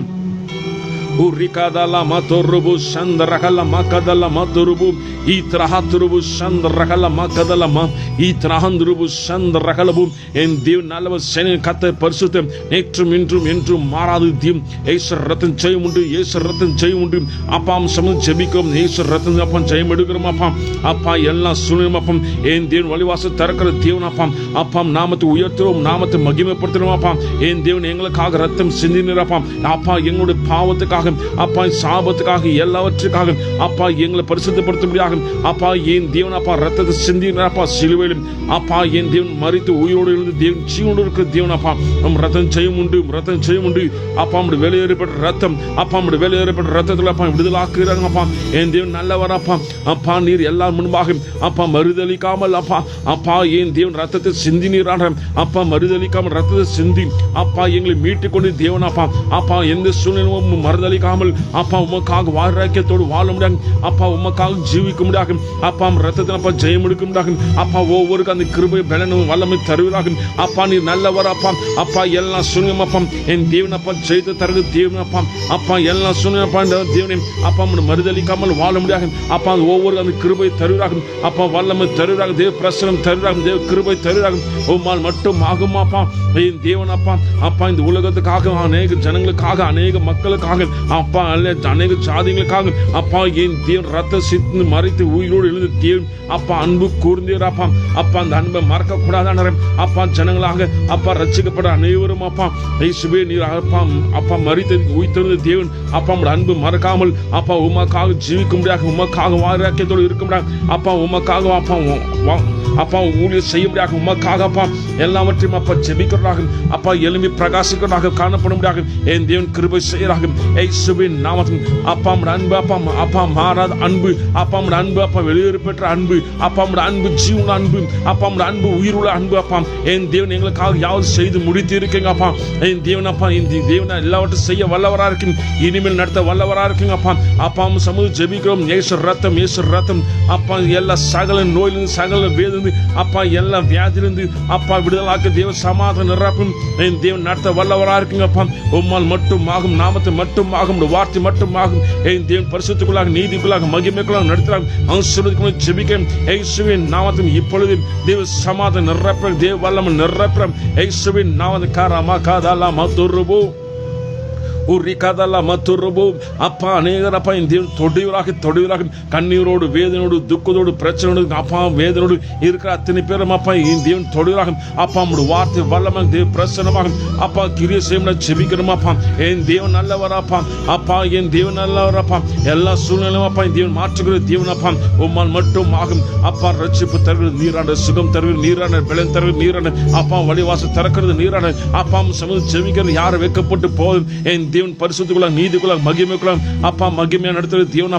Urikadala matorubu shandarakala makadala matorubu itrahatrubu shandarakala makadala ma itrahandrubu shandarakalabu. என் தேவன் நல்லவர், சேனையின் கர்த்தர் பரிசுத்தர், நேற்றும் இன்றும் என்றும் மாறாது தீம். இயேசு ரத்தம் ஜெயம் உண்டு, இயேசு ரத்தம் ஜெயம் உண்டு அப்பா. சமூகம் ஜெபிக்கிறோம். இயேசு ரத்தம் அப்பா ஜெயம் எடுக்கிறோம் அப்பா. அப்பா எல்லா சூழ்நிலையும் அப்பா என் தேவன் வழிவாச திறக்கிற தேவன் அப்பா. அப்பா நாமத்தை உயர்த்துறோம், நாமத்தை மகிமைப்படுத்துறோம் அப்பா. என் தேவன் எங்களுக்காக ரத்தம் சிந்தினார் அப்பா. அப்பா எங்களுடைய பாவத்துக்காக தீமைக்காக அப்பா சாபத்துக்காக எல்லாவற்றுக்காக அப்பா எங்களை பரிசுத்தப்படுத்தும்படியாக அப்பா என் தேவன் அப்பா ரத்தத்தை சிந்தினப்பா சிலுவையிலும் அப்பா என் தேவன் மரித்து உயிரோடு இருந்து தேவன் ஜீவனோடு இருக்கிற தேவன் அப்பா நம் ரத்தம் செய்யும் உண்டு அப்பா நம்முடைய வெளியேறப்பட்ட ரத்தம் அப்பா நம்முடைய வெளியேறப்பட்ட ரத்தத்தில் அப்பா விடுதலாக்குறாங்க அப்பா என் தேவன் நல்லவர் அப்பா அப்பா நீர் எல்லாம் முன்பாக அப்பா மறுதளிக்காமல் அப்பா என் தேவன் ரத்தத்தை சிந்தினீரான அப்பா மறுதளிக்காமல் ரத்தத்தை சிந்தி அப்பா எங்களை மீட்டுக் கொண்டு தேவன் அப்பா எந்த சூழ்நிலையும் மறுதளிக்காமல் அப்பா உமக்காக வாராக்கியத்தோடு வாழ முடியாது அப்பா உமக்காக ஜீவிக்க முடியாது அப்பா ரத்தத்தில் அப்பா ஜெயம் எடுக்க முடியாது அப்பா ஒவ்வொருக்கு அந்த கிருபை பலனும் வல்லமை தருவதாக அப்பா நீர் நல்லவர் அப்பா எல்லாம் சூழ்நிலை அப்பா என் தேவன் அப்பா ஜெயித்து தருது தேவன் அப்பா எல்லாம் சூழ்நிலை தேவனே அப்பா மறுதளிக்காமல் வாழ முடியாது அப்பா ஒவ்வொரு அந்த கிருபை தருவதாக அப்பா வல்லமை தருவதாக தேவ பிரசனம் தருவதாக தேவ கிருபை தருவதாக உம்மால் மட்டும் ஆகும் அப்பா என் தேவன் அப்பா இந்த உலகத்துக்காக அநேக ஜனங்களுக்காக அநேக மக்களுக்காக அப்பா அநேக ஜாதிகளுக்காக அப்பா என் தேவன் ரத்த சித்து மறைத்து உயிரோடு எழுந்து தேவன் அப்பா அன்பு கூர்ந்தீர் அப்பா அந்த அன்பை மறக்க கூடாதான அப்பா ஜனங்களாக அப்பா ரட்சிக்கப்பட அனைவரும் அப்பா இயேசுவே நீர் அப்பா மரித்தது உயிர்த்தெழுந்த தேவன் அப்பா அன்பு மறக்காமல் அப்பா உமக்காக ஜீவிக்க முடியாது உமக்காக வாராக்கியத்தோடு இருக்க முடியாது அப்பா உமக்காக அப்பா ஊழியர் செய்ய முடியாது உமக்காக அப்பா எல்லாவற்றையும் அப்பா ஜெபிக்கிறதாக அப்பா எழும்பி பிரகாசிக்கிறதாக காணப்பட முடியாது என் தேவன் கிருபை செய்யறாக இயேசுவின் நாமத்தில் அப்பா அன்பு அப்பா மாறாத அன்பு அப்பா அன்பு அப்பா வெளியேறு பெற்ற அன்பு அப்பா அன்பு ஜீவன அன்பு அப்பா அன்பு உயிருள்ள அன்பு அப்பா என் தேவன் எங்களுக்காக யாவது செய்து முடித்து இருக்கீங்க அப்பா என் தேவன் அப்பா இந்த தேவனை எல்லாவற்றையும் செய்ய வல்லவரா இருக்கீங்க இனிமேல் நடத்த வல்லவரா இருக்கீங்க அப்பா சமூக ஜெபிக்கிறோம் ஏசு ரத்தம் அப்பா எல்லா சகல நோயிலிருந்து சகல வேதிலிருந்து அப்பா எல்லா வியாதியிலிருந்து அப்பா விடுதலாக்க தேவ சமாதானம் நிரப்பும் என் தேவன் நடத்த வல்லவரா இருக்குங்க அப்பா உம்மால் மட்டும் ஆகும் நாமத்தை மட்டும் ஆகும் வார்த்தை மட்டும் ஆகும் என் தேவன் பரிசுத்துக்குள்ளாக நீதிக்குள்ளாக மகிமைக்குள்ளாக நடத்துறாங்க ஆசீர்வதிக்குள்ள ஜெபிக்க இயேசுவின் நாமத்தில் இப்பொழுது தேவ சமாதானம் நிரப்புற தேவ வல்லமை நிரப்புற இயேசுவின் நாமத்தில் காரமா காதாலா மதுருபு அப்பா அநேகர் அப்பா என் தேவன் தொடுவராக கண்ணீரோடு வேதனோடு துக்கத்தோடு பிரச்சனையோடு அப்பா வேதனோடு இருக்கிற அத்தனை பேரும் அப்பா என் தேவன் தொடுவராக அப்பா நம்முடைய வார்த்தை வல்லமாக தேவ பிரசனமாக அப்பா கிரிய செய்ய ஜெபிக்கிறோம் அப்பா என் தேவன் நல்லவர் அப்பா என் தேவன் நல்லவர் அப்பா எல்லா சூழ்நிலையும் அப்பா என் தேவன் மாற்றுகிற தேவன் அப்பா உம்மால் மட்டும் ஆகும் அப்பா ரட்சிப்பு தருகிறது நீரான சுகம் தருகிறது நீரான பலன் தருகிறது நீரான அப்பா வழிவாசல் திறக்கிறது நீரான அப்பா சமூக ஜெபிக்கிறது யாரை வைக்கப்பட்டு போதும் என் தேவன் பரிசுத்துக்குள்ள நீதிக்குள்ள மகிமைக்குள்ள அப்பா மகிமையா நடத்துறது தேவன்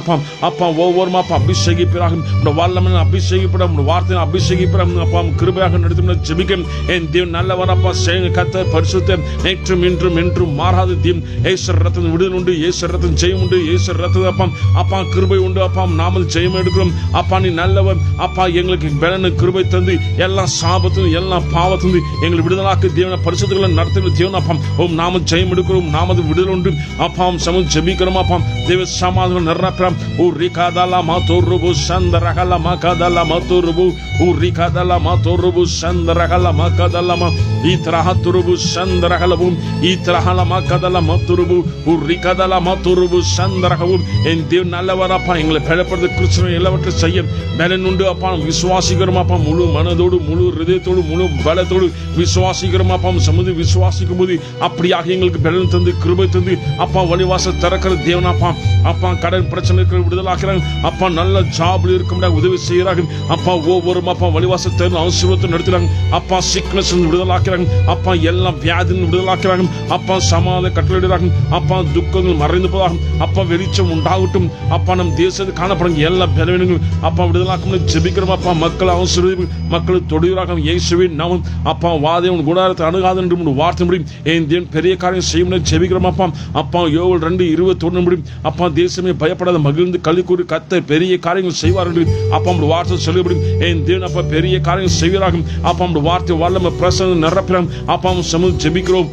அப்பா ஒவ்வொரு அப்பா அபிஷேகிப்பிறாக வல்லமன் அபிஷேகிப்பட வார்த்தை அபிஷேகிப்பட அப்பா கிருபையாக நடத்தும் ஜெபிக்கும் என் தேவன் நல்லவர் அப்பா செய்ய கத்த பரிசுத்த நேற்றும் இன்றும் என்றும் மாறாத தேவன் ஏசர் ரத்தம் விடுதல் உண்டு ஏசர் ரத்தம் ஜெயம் உண்டு ஏசர் ரத்தம் அப்பா கிருபை உண்டு அப்பா நாமல் ஜெயம் எடுக்கிறோம் அப்பா நீ நல்லவர் அப்பா எங்களுக்கு பலன கிருபை தந்து எல்லா சாபத்தும் எல்லா பாவத்தும் எங்களை விடுதலாக்கு தேவன பரிசுத்துக்களை நடத்துகிற தேவன் அப்பா ஓம் நாம ஜெயம் எடுக்கிறோம் நாமது விடுதல் உண்டு அப்பா சமூக ஜெபிக்கிறோம் அப்பா தேவ சமாதானம் நிரப்புறோம் ரிகாதலா மாதோருபு சந்தரகல மகதல மாதோருபு ரிகாதலா மாதோருபு சந்தரகல மகதலமா ஈத்ரஹதுருபு சந்தரகலபு ஈத்ரஹல மகதல மாதோருபு ரிகாதலா மாதோருபு சந்தரகவும் என் தேவன் நல்லவர் அப்பா எங்களை பலப்படுத்த கிறிஸ்துவை எல்லாவற்றையும் செய்ய பலன் உண்டு அப்பா விசுவாசிக்கிறோம் அப்பா முழு மனதோடு முழு ஹிருதயத்தோடு முழு பலத்தோடு விசுவாசிக்கிறோம் அப்பா சமுதி விசுவாசிக்கும் போது அப்படியாக எங்களுக்கு பலன் தந்து கிருபை தந்து அப்பா வழிவாசல் திறக்கிற தேவன் அப்பா கடன் பிரச்சனை இருக்கிற விடுதலாக்குறாங்க அப்பா நல்ல ஜாப்ல இருக்க முடியாது உதவி செய்யறாங்க அப்பா ஒவ்வொரு அப்பா வழிவாசல் திறந்து அவசரத்தை நடத்துறாங்க அப்பா சிக்னஸ் விடுதலாக்குறாங்க அப்பா எல்லாம் வியாதி விடுதலாக்குறாங்க அப்பா சமாதான கட்டளையிடுறாங்க அப்பா துக்கங்கள் மறைந்து போதாகும் அப்பா வெளிச்சம் உண்டாகட்டும் அப்பா நம் தேசத்து காணப்படுங்க எல்லா பலவீனங்களும் அப்பா விடுதலாக்கும் ஜெபிக்கிறோம் அப்பா மக்கள் அவசர மக்கள் தொடுகிறாங்க இயேசுவின் நாமம் அப்பா வாதேவன் குணாரத்தை அணுகாது என்று வார்த்தை முடியும் என் தேவன் பெரிய காரியம் செய்யும் ஜெபிக்கிறோம் அப்பா யோவேல் 2:21 முடியும் அப்பா தேசமே பயப்படாத மகிழ்ந்து களி கூறி கர்த்தர் பெரிய காரியங்கள் செய்வார் என்று அப்பா நம்முடைய வார்த்தை சொல்லப்படும் என் தேவன் அப்பா பெரிய காரியங்கள் செய்வாராகும் அப்பா நம்முடைய வார்த்தை வல்லமை பிரசன்னம் நிரப்புறாங்க அப்பா சமூக ஜெபிக்கிறோம்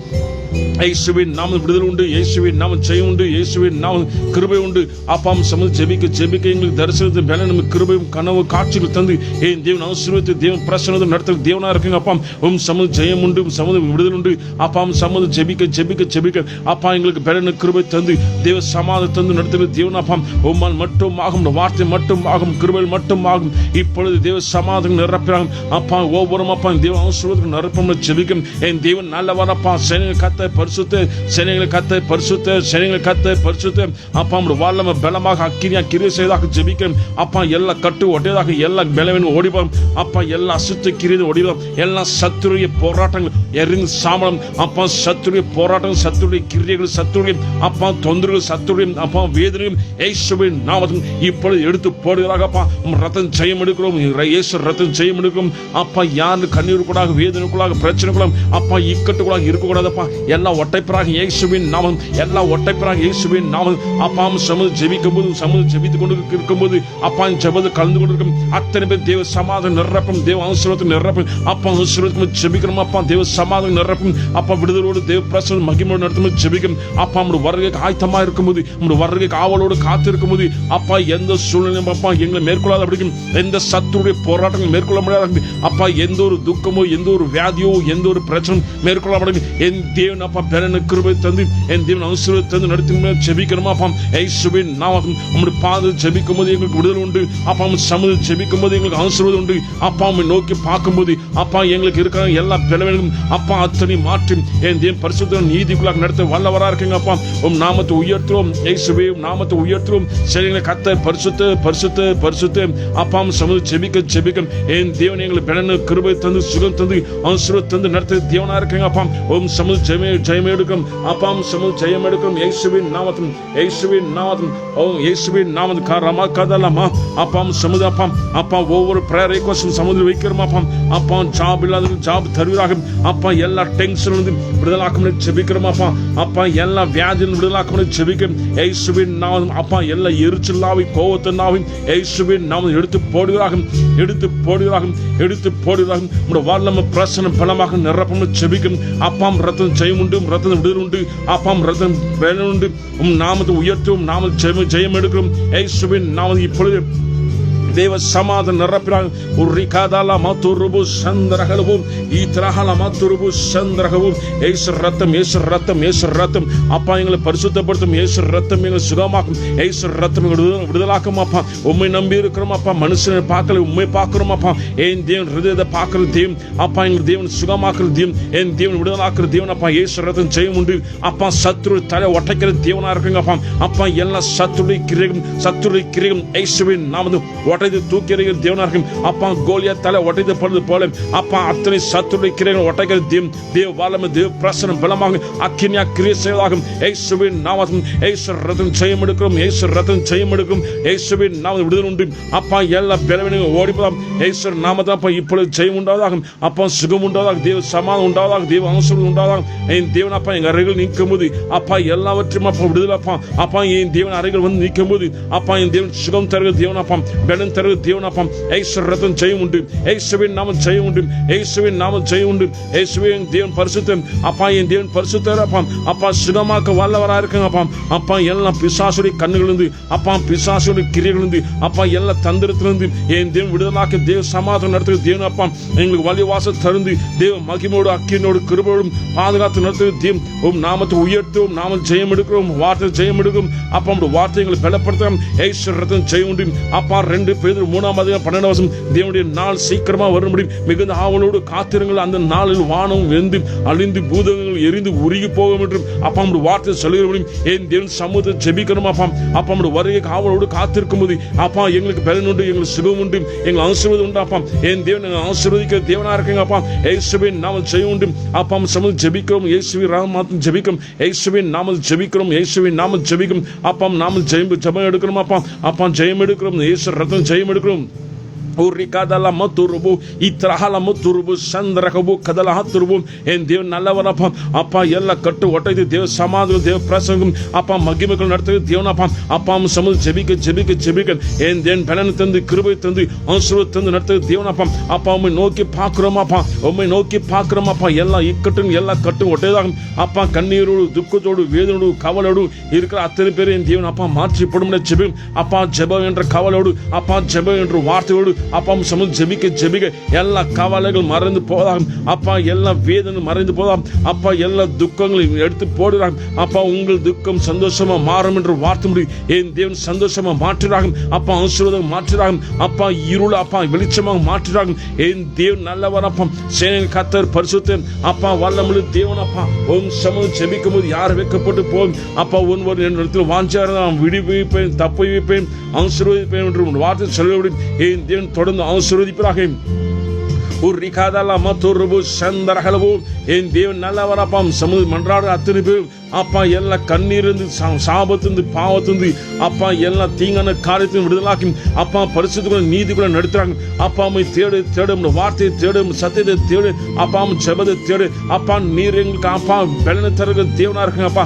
இயேசுவின் நாமம் விடுதலை உண்டு இயேசுவின் நாமம் ஜெயம் உண்டு இயேசுவின் நாமம் கிருபை உண்டு அப்பா சமூக ஜெபிக்க எங்களுக்கு தரிசனத்தை மேல நம்ம கிருபையும் கனவு காட்சிகள் தந்து என் தேவன் ஆசீர்வதித்து தேவன் பிரசன்னத்தை நடத்த தேவனா இருக்குங்க அப்பா சமூக ஜெயம் உண்டு சமூக விடுதலை உண்டு அப்பா சமூக ஜெபிக்க அப்பா எங்களுக்கு பலன கிருபை தந்து தேவ சமாதானம் தந்து நடத்துகிற தேவன் அப்பா உம்மால் மட்டும் ஆகும் வார்த்தை மட்டும் ஆகும் கிருபை மட்டும் ஆகும் இப்பொழுது தேவ சமாதானம் நிரப்புறாங்க அப்பா ஒவ்வொரு அப்பா தேவ ஆசீர்வாதத்துக்கு நிரப்பம் ஜெபிக்கும் என் தேவன் நல்லவர் அப்பா கத்த கத்த பரிசுத்த சேனைகளை கத்த பரிசுத்த சேனைகளை கத்த பரிசுத்த அப்பா நம்முடைய வல்லமை பலமாக அக்கினியா கிரியை செய்தாக ஜெபிக்கிறோம் அப்பா. எல்லா கட்டு ஒட்டியதாக எல்லா பலவீனம் ஓடிவோம் அப்பா. எல்லா அசுத்த கிரியை ஓடிவோம். எல்லா சத்துருடைய போராட்டங்கள் எரிந்து சாமலம் அப்பா. சத்துருடைய போராட்டங்கள் சத்துருடைய கிரியைகள் சத்துருடைய அப்பா தொந்தரவுகள் சத்துருடைய அப்பா வேதனையும் இயேசுவின் நாமத்தில் இப்பொழுது எடுத்து போடுகிறாக அப்பா. ரத்தம் ஜெயம் எடுக்கிறோம். இயேசு ரத்தம் ஜெயம் எடுக்கிறோம் அப்பா. யாரு கண்ணீருக்குள்ளாக வேதனைக்குள்ளாக பிரச்சனைக்குள்ளாக அப்பா இக்கட்டுக்குள்ளாக இருக்கக்கூடாதப்பா. எல்லாம் ஒட்டைப்பராக இயேசுவின் நாமம் எல்லாம் ஒட்டைப்பராக இயேசுவின் நாமம் அப்பா. சமூக ஜெபிக்கும் போது சமூக ஜெபித்துக் கொண்டு இருக்கும்போது அப்பா ஜெபத்து கலந்து கொண்டிருக்கும் அத்தனை பேர் தேவ சமாதானம் நிரப்பும் தேவ ஆசீர்வாதத்தை நிரப்பும் அப்பா. ஆசீர்வாதம் ஜெபிக்கிறோம் அப்பா. தேவ சமாதானம் நிரப்பும் அப்பா. விடுதலோடு தேவ பிரசன்ன மகிமையோடு நடத்தும் ஜெபிக்கும் அப்பா. நம்முடைய வருகைக்கு ஆயத்தமா இருக்கும்போது நம்முடைய வருகைக்கு ஆவலோடு காத்திருக்கும் போது அப்பா எந்த சூழ்நிலையும் அப்பா எங்களை மேற்கொள்ளாத அப்படிக்கும் எந்த சத்துருடைய போராட்டங்கள் மேற்கொள்ள முடியாது அப்பா. எந்த ஒரு துக்கமோ எந்த ஒரு வியாதியோ எந்த ஒரு பிரச்சனை மேற்கொள்ள முடியாது. என் தேவன் அப்பா பெறன கிருபை தந்து என் தேவன் ஆசீர்வாதத்தை தந்து நடத்தி ஜெபிக்கிறோம் அப்பா. இயேசுவின் நாமத்தில் நம்முடைய பாதை ஜெபிக்கும் போது எங்களுக்கு விடுதலை உண்டு அப்பா. சமூக ஜெபிக்கும் போது எங்களுக்கு ஆசீர்வாதம் உண்டு அப்பா. நோக்கி பார்க்கும்போது அப்பா எங்களுக்கு இருக்கிற எல்லா பிளவிலும் அப்பா அத்தனை மாற்றி என் தேவன் பரிசுத்த நீதிக்குள்ளாக நடத்த வல்லவரா இருக்குங்க அப்பா. உம் நாமத்தை உயர்த்துவோம் இயேசுவே. நாமத்தை உயர்த்துவோம். சரிங்களை கத்த பரிசுத்த பரிசுத்த பரிசுத்த அப்பா. சமூக ஜெபிக்க ஜெபிக்க என் தேவன் எங்களுக்கு பெறன கிருபை தந்து சுகம் தந்து ஆசீர்வாதம் தந்து நடத்த தேவனா இருக்குங்க அப்பா. ஓம் சமூக ஜெயம் எடுக்கும் அப்பா. சமூக ஜெயம் எடுக்கும் இயேசுவின் நாமத்தில் இயேசுவின் நாமத்தில் ஓம் இயேசுவின் நாமத்தில் காரமா கதலமா அப்பா. சமூக அப்பா அப்பா ஒவ்வொரு பிரேயர் ரிக்வெஸ்ட் சமூகத்தில் வைக்கிறோம் அப்பா. அப்பா ஜாப் இல்லாத ஜாப் தருவீராக அப்பா. எல்லா டென்ஷன் வந்து விடுதலாக்கும் ஜெபிக்கிறோம் அப்பா. அப்பா எல்லா வியாதியும் விடுதலாக்கும் ஜெபிக்கிறோம் இயேசுவின் நாமம் அப்பா. எல்லா எரிச்சலாவை கோவத்தினாவும் இயேசுவின் நாமம் எடுத்து போடுவீராக எடுத்து போடுவீராக எடுத்து போடுவீராக. உங்களுடைய வல்லமை பிரசன்னம் பலமாக நிரப்பம் ஜெபிக்கும் அப்பா. ரத்தம் ஜெயம் உண்டு ரத்தம் விடுதல் உண்டு அப்பா. ரத்தம் வேலை உண்டு. உம் நாமத்தை உயர்த்தும் நாம ஜெயம் எடுக்கிறோம் இயேசுவின் நாமம். இப்பொழுது தேவ சமாதானம் நிரப்பினாங்க. ஒரு ரிகாதாலா மத்துருபு சந்திரகலவும் ஈத்ரஹல மத்துருபு சந்திரகவும் இயேசு ரத்தம் இயேசு ரத்தம் இயேசு ரத்தம் அப்பா. எங்களை பரிசுத்தப்படுத்தும் இயேசு ரத்தம் எங்களை சுகமாக்கும் இயேசு ரத்தம் விடுதலாக்கும் அப்பா. உண்மை நம்பி இருக்கிறோம் அப்பா. மனுஷனை பார்க்கல உண்மை பார்க்கிறோம் அப்பா. என் தேவன் ஹிருதயத்தை பார்க்கிற தேவன் அப்பா. எங்கள் தேவன் சுகமாக்குற தேவன் என் தேவன் விடுதலாக்குற தேவன் அப்பா. இயேசு ரத்தம் ஜெயம் உண்டு அப்பா. சத்துரு தலை ஒட்டைக்கிற தேவனா இருக்குங்க அப்பா. அப்பா எல்லா சத்துருடைய கிரகம் இயேசுவின் நாமத்தில் தூக்கி எறிகிற தேவனா இருக்கும் அப்பா. கோலியாத் தலை ஒட்டைப்படுவது போல அப்பா அத்தனை சத்துருடைய கிரியைகள் ஒட்டைக்கிற தேவ வல்லமை தேவ பிரசன்னம் பலமாக அக்கினியா கிரியை செய்வதாகும் இயேசுவின் நாமத்தில். இயேசு ரத்தம் ஜெயம் எடுக்கிறோம் இயேசு ரத்தம் ஜெயம் எடுக்கும் இயேசுவின் நாமத்தில் விடுதலை உண்டு அப்பா. எல்லா பலவீனங்களும் ஓடிப்பதாம் இயேசு நாமத்தில் அப்பா. இப்பொழுது ஜெயம் உண்டாவதாகும் அப்பா. சுகம் உண்டாவதாக தேவ சமாதானம் உண்டாவதாக தேவ ஆசீர்வாதம் உண்டாவதாகும். என் தேவன் அப்பா எங்க அறைகள் நீக்கும் போது அப்பா எல்லாவற்றையும் அப்பா விடுதலை அப்பா. அப்பா என் தேவன் அறைகள் வந்து நீக்கும் போது அப்பா என் தேவன் சுகம் தருகிற தேவன் அப்பா. பலன் தருகிற தேவன் அப்பா. இயேசு ரத்தம் ஜெயம் உண்டு இயேசுவின் நாமம் ஜெயம் உண்டு இயேசுவின் நாமம் ஜெயம் உண்டு இயேசுவின் தேவன் பரிசுத்தம் அப்பா. என் தேவன் பரிசுத்தர் அப்பா. அப்பா சுகமாக்க வல்லவரா இருக்குங்க அப்பா. அப்பா எல்லாம் பிசாசுடைய கண்ணுகளிலிருந்து அப்பா பிசாசுடைய கிரியைகளிலிருந்து அப்பா எல்லா தந்திரத்திலிருந்து என் தேவன் விடுதலாக்க தேவ சமாதானம் நடத்துகிற தேவன் அப்பா. எங்களுக்கு வழிவாசல் தருந்து தேவ மகிமையோடு அக்கினோடு கிருபையோடும் பாதுகாத்து நடத்துகிற தேவன். உம் நாமத்தை உயர்த்துவோம் நாமல் ஜெயம் எடுக்கிறோம் வார்த்தை ஜெயம் எடுக்கும் அப்பா. நம்முடைய வார்த்தைகளை பலப்படுத்தும் இயேசு ரத்தம் ஜெயம் உண்டு அப்பா. 2 பேதுரு 3:12 தேவனுடைய நாள் சீக்கிரமா வர முடியும். மிகுந்த ஆவலோடு காத்திருங்கள். அந்த நாளில் வானம் வெந்து அழிந்து பூதங்கள் எரிந்து உருகி போகும் என்றும் அப்பா நம்முடைய வார்த்தை சொல்லுகிற முடியும். என் தேவன் சமூகத்தை ஜெபிக்கணும் அப்பா. அப்பா நம்முடைய வருகைக்கு ஆவலோடு காத்திருக்கும் போது அப்பா எங்களுக்கு பலன் உண்டு எங்களுக்கு சுகம் உண்டு எங்களுக்கு ஆசீர்வாதம் உண்டு அப்பா. என் தேவன் ஆசீர்வதிக்கிற தேவனா இருக்குங்க அப்பா. இயேசுவின் நாமத்தில் ஜெயம் உண்டு அப்பா. சமூகம் ஜெபிக்கிறோம் இயேசுவின் நாமத்தில் ஜெபிக்கிறோம் இயேசுவின் நாமத்தில் ஜெபிக்கிறோம் இயேசுவின் நாமத்தில் ஜெபிக்கும் அப்பா. நாமத்தில் ஜெயம் எடுக்கிறோம் அப்பா. அப்பா ஜெயம் எடுக்கிறோம் இயேசு ரத்தம் ஜெயம் எடுக்கிறோம். Urikadala maturubu, Itrahala maturubu, Sandrakabu, Kadala Haturubu, and Dev Nalavanapa, Apa Yella Katu, what I did, Dev Samadu, Dev Prasangum, Apa Magimical Narta, Dionapa, Apam Samu, Jebikan, and then Penantan, the Krubit and the Ansuru and the Narta, Dionapa, Apa Minoki Pakramapa, Ominoki Pakramapa, Yella, Ikatun, Yella Katu, whatever, Apa Kaniru, Dukutu, Vedu, Kavalodu, Irka Atheriperi, and Dionapa, Marchi Pudum, Jibim, Apa Jeba and Kavalodu, Apa Jeba and Watu. அப்பா சமூகம் ஜெபிக்க ஜெபிக்க எல்லா கவலைகள் மறைந்து போதாகும் அப்பா, எல்லா வேதனை மறைந்து போதாம் அப்பா, எல்லா துக்கங்களையும் எடுத்து போடுறாங்க அப்பா. உங்கள் துக்கம் சந்தோஷமா மாறும் என்று வார்த்தை முடியும். என் தேவன் சந்தோஷமா மாற்றுறாகும் அப்பா, ஆசீர்வாதம் மாற்றுறாகும் அப்பா, இருள் அப்பா வெளிச்சமாக மாற்றுறாகும். என் தேவன் நல்லவர் அப்பா, சேனையின் கர்த்தர் பரிசுத்தர் அப்பா, வல்லமுள்ள தேவன் அப்பா. உன் சமூகம் ஜெபிக்கும் போது யார் வைக்கப்பட்டு போகும் அப்பா, ஒருவர் என் இடத்தில் வாஞ்சார் நான் விடுவிப்பேன், தப்பை வைப்பேன், ஆசீர்வதிப்பேன் என்று வார்த்தை சொல்ல முடியும். என் தேவன் தொடர்ந்து ஆசீர்வதிப்பாராக. என் தேவன் நல்லவர் அப்பா. சமூக மன்றாடு அத்தனை பேரும் அப்பா, எல்லா கண்ணீரிலிருந்து சாபத்திலிருந்து பாவத்திலிருந்து அப்பா, எல்லா தீங்கான காரியத்தையும் விடுதலாக்கி அப்பா, பரிசுத்தக்குள்ள நீதிக்குள்ள நடத்துறாங்க அப்பா. தேடு தேடு வார்த்தையை தேடு, சத்தியத்தை தேடு அப்பா, ஜெபத்தை தேடு அப்பா. நீர் எங்களுக்கு அப்பா பலனை தருகிற தேவனா இருக்குங்க அப்பா.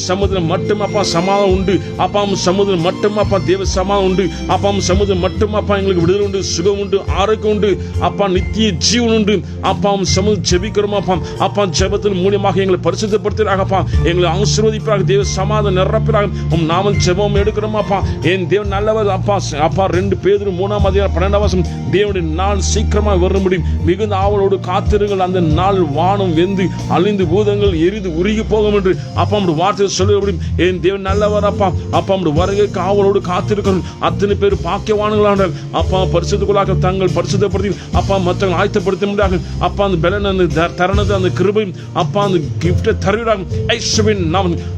சமுதிரம் மட்டும் அப்பா சமாதானம் உண்டு அப்பா, சமுதிரம் மட்டும் அப்பா தேவ சமாதானம் உண்டு அப்பா. சமுதிரம் மட்டும் அப்பா எங்களுக்கு விடுதலை உண்டு, சுகம் உண்டு, ஆரோக்கியம் உண்டு அப்பா, நித்திய ஜீவன் உண்டு அப்பா. சமுதிரம் ஜெபிக்கிறோம் அப்பா அப்பா, ஜெபத்தின் மூலியமாக எங்களை பரிசுத்தப்படுத்துறாங்க அப்பா, எங்களை ஆசீர்வதிப்பாக தேவ சமாதானம் நிரப்புறாங்க. நாம ஜெபம் எடுக்கிறோம் அப்பா. என் தேவன் நல்லவர் அப்பா அப்பா. 2 பேதுரு 3:12 தேவனுடைய நாள் சீக்கிரமாக வர முடியும், மிகுந்த ஆவலோடு காத்திருங்கள், அந்த நாள் வானம் வெந்து அழிந்து பூதங்கள் எரிந்து உருகி போகும் என்று அப்பா வார்த்தை சொல்ல முடியும். என் தேவன் நல்லவர் அப்பா அப்பா. வருகைக்கு ஆவலோடு காத்திருக்கிறோம். அத்தனை பேர் பாக்கியவான்களான அப்பா, பரிசுத்தக்குள்ளாக தங்கள் பரிசுத்தப்படுத்தி அப்பா மற்றவர்கள் ஆயத்தப்படுத்த முடியாது அப்பா. அந்த பலன், அந்த தருணத்தை, அந்த கிருபையும் அப்பா, அந்த கிஃப்டை தருகிறாங்க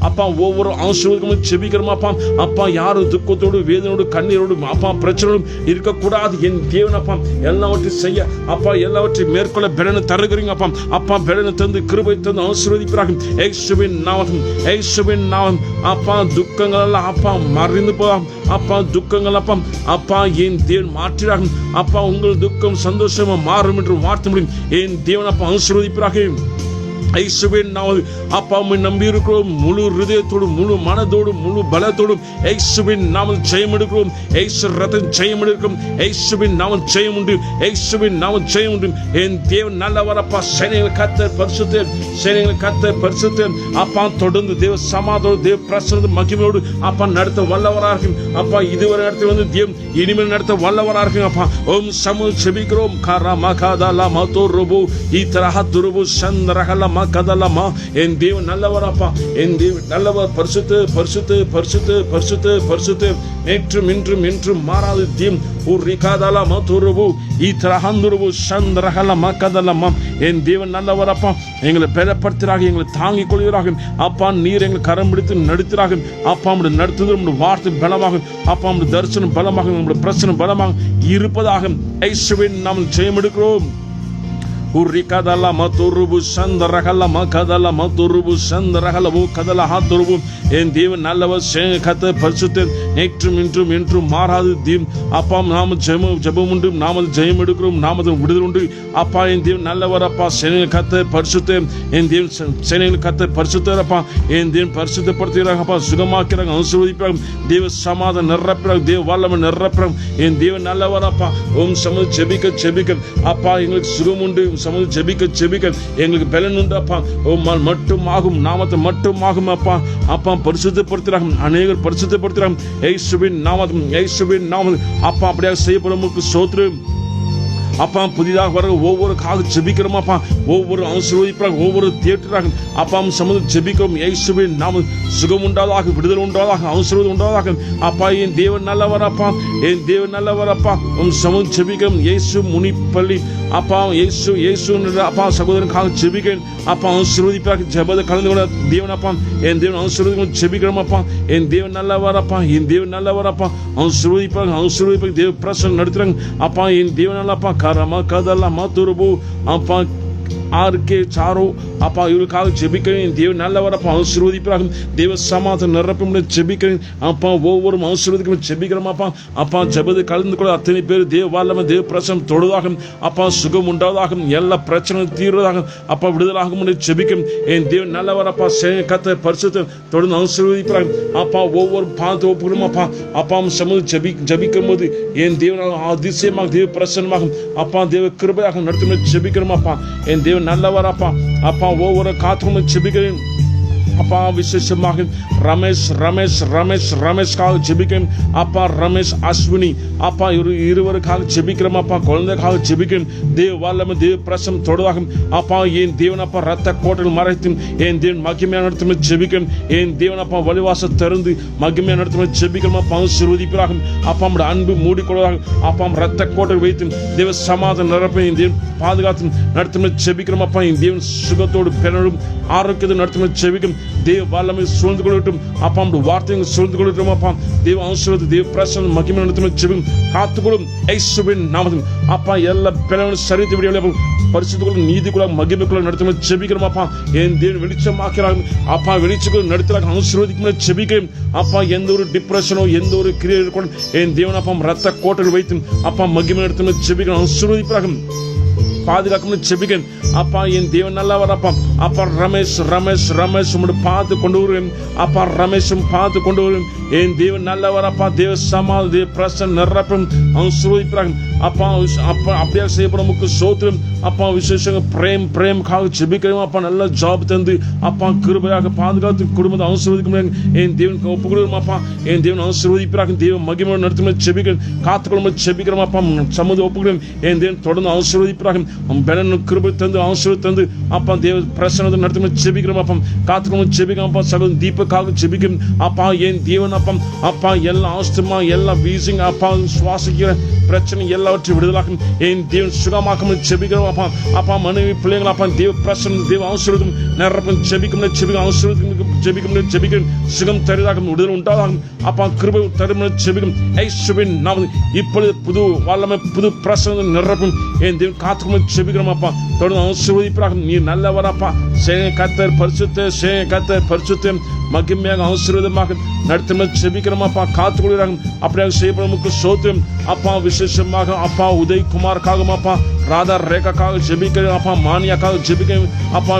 அப்பா. ஒவ்வொரு ஆசீர்வாதமும் ஜெபிக்கிறோம் அப்பா அப்பா. யாரும் துக்கத்தோடு வேதனோடு கண்ணீரோடு அப்பா பிரச்சனையோடு இருக்கக்கூடாது. என் தேவன் அப்பா எல்லாவற்றையும் செய்ய அப்பா, எல்லாவற்றையும் மேற்கொள்ள பலனை தருகிறீங்க அப்பா அப்பா. பலனை தந்து கிருபை தந்து ஆசீர்வதிப்பார்கள். இயேசுவின் நாமம், இயேசுவின் நாமம் அப்பா. துக்கங்கள் எல்லாம் அப்பா மறைந்து போகும் அப்பா. துக்கங்கள் அப்பா அப்பா என் தேவன் மாற்றுகிறார்கள் அப்பா. உங்கள் துக்கம் சந்தோஷமா மாறும் என்று வார்த்தை முடியும். என் தேவன் அப்பா ஆசீர்வதிப்பார்கள். இயேசுவின் நாமத்தில் அப்பா உம்மை நம்பி இருக்கிறோம். முழு ஹிருதயத்தோடு, முழு மனதோடு, முழு பலத்தோடும் இயேசுவின் நாமத்தில் ஜெயம் எடுக்கிறோம். இயேசு ரத்தம் ஜெயம் எடுக்கிறோம். இயேசுவின் நாமம் ஜெயம் உண்டு. இயேசுவின் நாமம் ஜெயம் உண்டு. என் தேவன் நல்லவர் அப்பா. சேனைகள் கர்த்தர் பரிசுத்தர், சேனைகள் கர்த்தர் பரிசுத்தர் அப்பா. தொடர்ந்து தேவ சமாதானத்தோடு, தேவ பிரசன்னத்தோடு, மகிமையோடு அப்பா நடத்த வல்லவராக அப்பா. இதுவரை நடத்தி வந்து தேவன் இனிமேல் நடத்த வல்லவராக அப்பா. ஓம் சமூக செபிக்கிறோம். கரமகதல மதோரபு இத்ரஹதுரபு சந்தரஹல கதலமா. என் தேவன் நல்லவர் அப்பா. என் தேவன் நல்லவர். பரிசுத்த பரிசுத்த பரிசுத்த பரிசுத்த பரிசுத்த நேற்றும் இன்றும் என்றும் மாறாது தேவன். என் தேவன் நல்லவர் அப்பா. எங்களை பலப்படுத்துறாக, எங்களை தாங்கிக் கொள்கிறாக அப்பா. நீர் எங்களை கரம் பிடித்து நடத்துறாக அப்பா. நம்முடைய நடத்துதல், நம்முடைய வார்த்தை பலமாகும் அப்பா. நம்முடைய தரிசனம் பலமாக, நம்முடைய பிரச்சனை பலமாக இருப்பதாக இயேசுவின் நாமத்தில் ஜெயம் எடுக்கிறோம். உரிகதல மதுருபு சந்தரகல மகதல மதுருபு சந்தரகலபு கதல ஹதுருபு. என் தேவன் நல்லவர். சேனை கர்த்தர் பரிசுத்தர், நேற்றும் இன்றும் என்றும் மாறாது தேவன் அப்பா. நாம ஜெபம் உண்டு, நாம ஜெயம் எடுக்கிறோம், நாம விடுதலை உண்டு அப்பா. என் தேவன் நல்லவர் அப்பா. சேனை கர்த்தர் பரிசுத்தர், என் தேவன் சேனைகள் கர்த்தர் பரிசுத்தர் அப்பா. என் தேவன் பரிசுத்தப்படுத்துகிறாங்க அப்பா. சுகமாக்கிறாங்க, ஆசீர்வதிப்பாங்க, தேவ சமாதானம் நிரப்புறாங்க, தேவ வல்லமை நிரப்புறாங்க. என் தேவன் நல்லவர் அப்பா. ஓம் சமூக ஜெபிக்க ஜெபிக்க அப்பா. எங்களுக்கு சுகம் உண்டு. சமூக ஜெபிக்க ஜெபிக்க எங்களுக்கு பலன் உண்டு அப்பா. மட்டும் ஆகும், நாமத்தை மட்டும் ஆகும் அப்பா அப்பா. பரிசுத்தப்படுத்துறாங்க, அநேகர் பரிசுத்தப்படுத்துறாங்க. இயேசுவின் நாமத்தில், இயேசுவின் நாமத்தில் அப்பா. அப்படியாக செய்யப்படும் ஸ்தோத்திரம் அப்பா. புதிதாக வர ஒவ்வொரு காது ஜெபிக்கிறோம் அப்பா. ஒவ்வொரு ஆசீர்வதிப்பாக, ஒவ்வொரு தேட்டுறாங்க அப்பா. சமூகம் ஜெபிக்கிறோம். இயேசுவின் நாமத்தில் சுகம் உண்டாதாக, விடுதலை உண்டாதாக, ஆசீர்வாதம் உண்டாதாக அப்பா. என் தேவன் நல்லவர் அப்பா. என் தேவன் நல்லவர் அப்பா. சமூகம் ஜெபிக்கிறோம். இயேசு முனிப்பள்ளி அப்பா. இயேசு இயேசு அப்பா. சகோதரனுக்காக ஜெபிக்கிறேன் அப்பா. ஆசீர்வதிப்பாக ஜெபத்தை கலந்து கொள்ள தேவன் அப்பா. என் தேவன் ஆசீர்வதிக்கும் ஜெபிக்கிறோம் அப்பா. என் தேவன் நல்லவர் அப்பா. என் தேவன் நல்லவர் அப்பா. ஆசீர்வதிப்பாக, ஆசீர்வதிப்பாக தேவ பிரசன்னம் நடத்துறாங்க அப்பா. என் தேவன் நல்லப்பா. கரம கதல மதுருபு அப்பா. ஆர்கே சாரோ அப்பா. இவருக்காக ஜெபிக்கிறேன். தேவன் நல்லவர் அப்பா. ஆசீர்வதிப்பாக, தேவ சமாதானம் நிரப்ப ஜெபிக்கிறேன் அப்பா. ஒவ்வொரு ஆசீர்வதிக்கும் ஜெபிக்கிறோம் அப்பா அப்பா. ஜெபத்தை கலந்து கொள்ள அத்தனை பேர் தேவ வல்லமை, தேவ பிரசனம் தொடுவதாக அப்பா. சுகம் உண்டாவதாக, எல்லா பிரச்சனை தீர்வதாக அப்பா. விடுதலாக ஜெபிக்கும். என் தேவன் நல்லவர் அப்பா. சேனை கர்த்தர் பரிசுத்தர், தொடர்ந்து ஆசீர்வதிப்பாக அப்பா. ஒவ்வொரு பாதத்தை ஒப்புக்கிறோம் அப்பா அப்பா. சமூக ஜெபிக்கும் போது என் தேவன் அதிசயமாக, தேவ பிரசனமாக அப்பா, தேவ கிருபையாக நடத்தும் ஜெபிக்கிறோம் அப்பா. என் தேவன் நல்லவர் அப்பா அப்பா. ஒவ்வொரு காத்தும் ஜெபிக்கிறேன் அப்பா விசேஷமாக ரமேஷ்காக ஜெபிக்கிறேன் அப்பா. ரமேஷ் அஸ்வினி அப்பா இருவருக்காக ஜெபிக்கிறோம் அப்பா. குழந்தைக்காக ஜெபிக்கிறேன். தேவ வல்லமை தேவ பிரசம் தொடுவாகும் அப்பா. என் தேவன் அப்பா ரத்த கோட்டையில் மறைத்தும் என் தேவன் மகிமையான நடத்தும் ஜெபிக்கிறேன். என் தேவன் அப்பா வழிவாச திறந்து மகிமையான நடத்தும் ஜெபிக்கிறோம் அப்பா. ஆசீர்வதிப்பாகும் அப்பா. நம்முடைய அன்பு மூடிக்கொள்வதாக அப்பா. ரத்த கோட்டையில் வைத்து தேவ சமாதான நிரப்ப என் தேவன் பாதுகாத்து நடத்தும் ஜெபிக்கிறோம் அப்பா. என் தேவன் சுகத்தோடு பெறலும் ஆரோக்கியத்தை நடத்தும் ஜெபிக்கும். தேவ வல்லமை சூழ்ந்து கொள்ளட்டும் அப்பா. நம்முடைய வார்த்தைகள் சூழ்ந்து கொள்ளட்டும் அப்பா. தேவ ஆசீர்வாத தேவ பிரசன்ன மகிமை நடத்தும் ஜெபிக்கும். காத்துக்கொள்ளும் இயேசுவின் நாமத்தில் அப்பா. எல்லா பிளவுகளும் சரித்து விட பரிசுத்துக்குள்ள நீதிக்குள்ள மகிமைக்குள்ள நடத்தும் ஜெபிக்கிறோம் அப்பா. என் தேவன் வெளிச்சமாக்கிறாங்க அப்பா. வெளிச்சக்குள்ள நடத்துறாங்க ஆசீர்வதிக்கும் ஜெபிக்கிறேன் அப்பா. எந்த ஒரு டிப்ரெஷனோ எந்த ஒரு கிரியை கூட என் தேவன் அப்பா ரத்த கோட்டையில் வைத்து அப்பா மகிமை நடத்தும் ஜெபிக்கிறோம். ஆசீர்வதிப்பாக பாதுகாக்கணும் ஜெபிக்கிறேன் அப்பா. என் தேவன் நல்லவர் அப்பா. அப்பா ரமேஷ் உம்முடைய பார்த்து கொண்டு வருவேன் அப்பா. ரமேஷும் பார்த்து கொண்டு வருவேன். என் தேவன் நல்லவர் அப்பா. தேவ சமாதான தேவ பிரசன்ன நிரப்பும் ஆசீர்வதிப்பாக அப்பா. அப்பா அப்படியே செய்யப்படும் நமக்கு சோத்திரம் அப்பா. விசேஷங்க பிரேம்காக ஜெபிக்கிறோம் அப்பா. நல்ல ஜாப் தந்து அப்பா கிருபையாக பாதுகாத்து குடும்பத்தை ஆசீர்வதிக்க என் தேவன் ஒப்பு கொடுக்கிறோம் அப்பா. என் தேவன் ஆசீர்வதிப்பாக தேவ மகிமை நடத்தும் ஜெபிக்கிறேன். காத்துக்கொள்ளும் ஜெபிக்கிறோம் அப்பா. சமூக ஒப்புக்கிறேன். என் தேவன் தொடர்ந்து ஆசீர்வதிப்பாக கிருபை தந்து ஆசீர்வாதம் தந்து அப்பா. தேவ பிரசன்னத்தை நடத்தும் ஜெபிக்கிறோம் அப்பா. காத்துக்கொள்ளும் ஜெபிக்கிறோம் அப்பா. சகோதரன் தீபக்காக ஜெபிக்கிறோம் அப்பா. என் தேவன் அப்பா. அப்பா எல்லா ஆஸ்துமா எல்லா வீசிங் அப்பா சுவாசிக்கிற பிரச்சனை எல்லாவற்றையும் விடுதலாக்கும் என் தேவன் சுகமாக்கும் ஜெபிக்கிறோம் அப்பா. அப்பா மனைவி பிள்ளைகள் அப்பா தேவ பிரசன்ன தேவ ஆசீர்வாதம் நிரப்பும் ஜெபிக்கும் ஆசீர்வாதம் ஜெபிக்கிறேன். சுகம் தருவதாகும் விடுதலை உண்டாகும் அப்பா. கிருபை தரும் ஜெபிக்கும் இயேசுவின் நாமத்தில் இப்பொழுது புது வல்லமை புது பிரசன்ன நிரப்பும் என் தேவன் காத்துக்கும் ஜெபிக்கிறோம் அப்பா. தொடர்ந்து ஆசீர்வதிப்பாக நீ நல்லவரப்பா. கர்த்தர் பரிசுத்த மகிமையாக ஆசீர்வாதமாக நடத்தும் ஜெபிக்கிறோம் அப்பா. காத்துக்கொள்கிறாங்க அப்படியாக செய்யப்படும் சோத்திரம் அப்பா. விசேஷமாக அப்பா உதயகுமாருக்காக அப்பா. ராதா ரேகாக்காக ஜெபிக்கிறேன் அப்பா. மானியாக்காக ஜெபிக்கிறேன் அப்பா.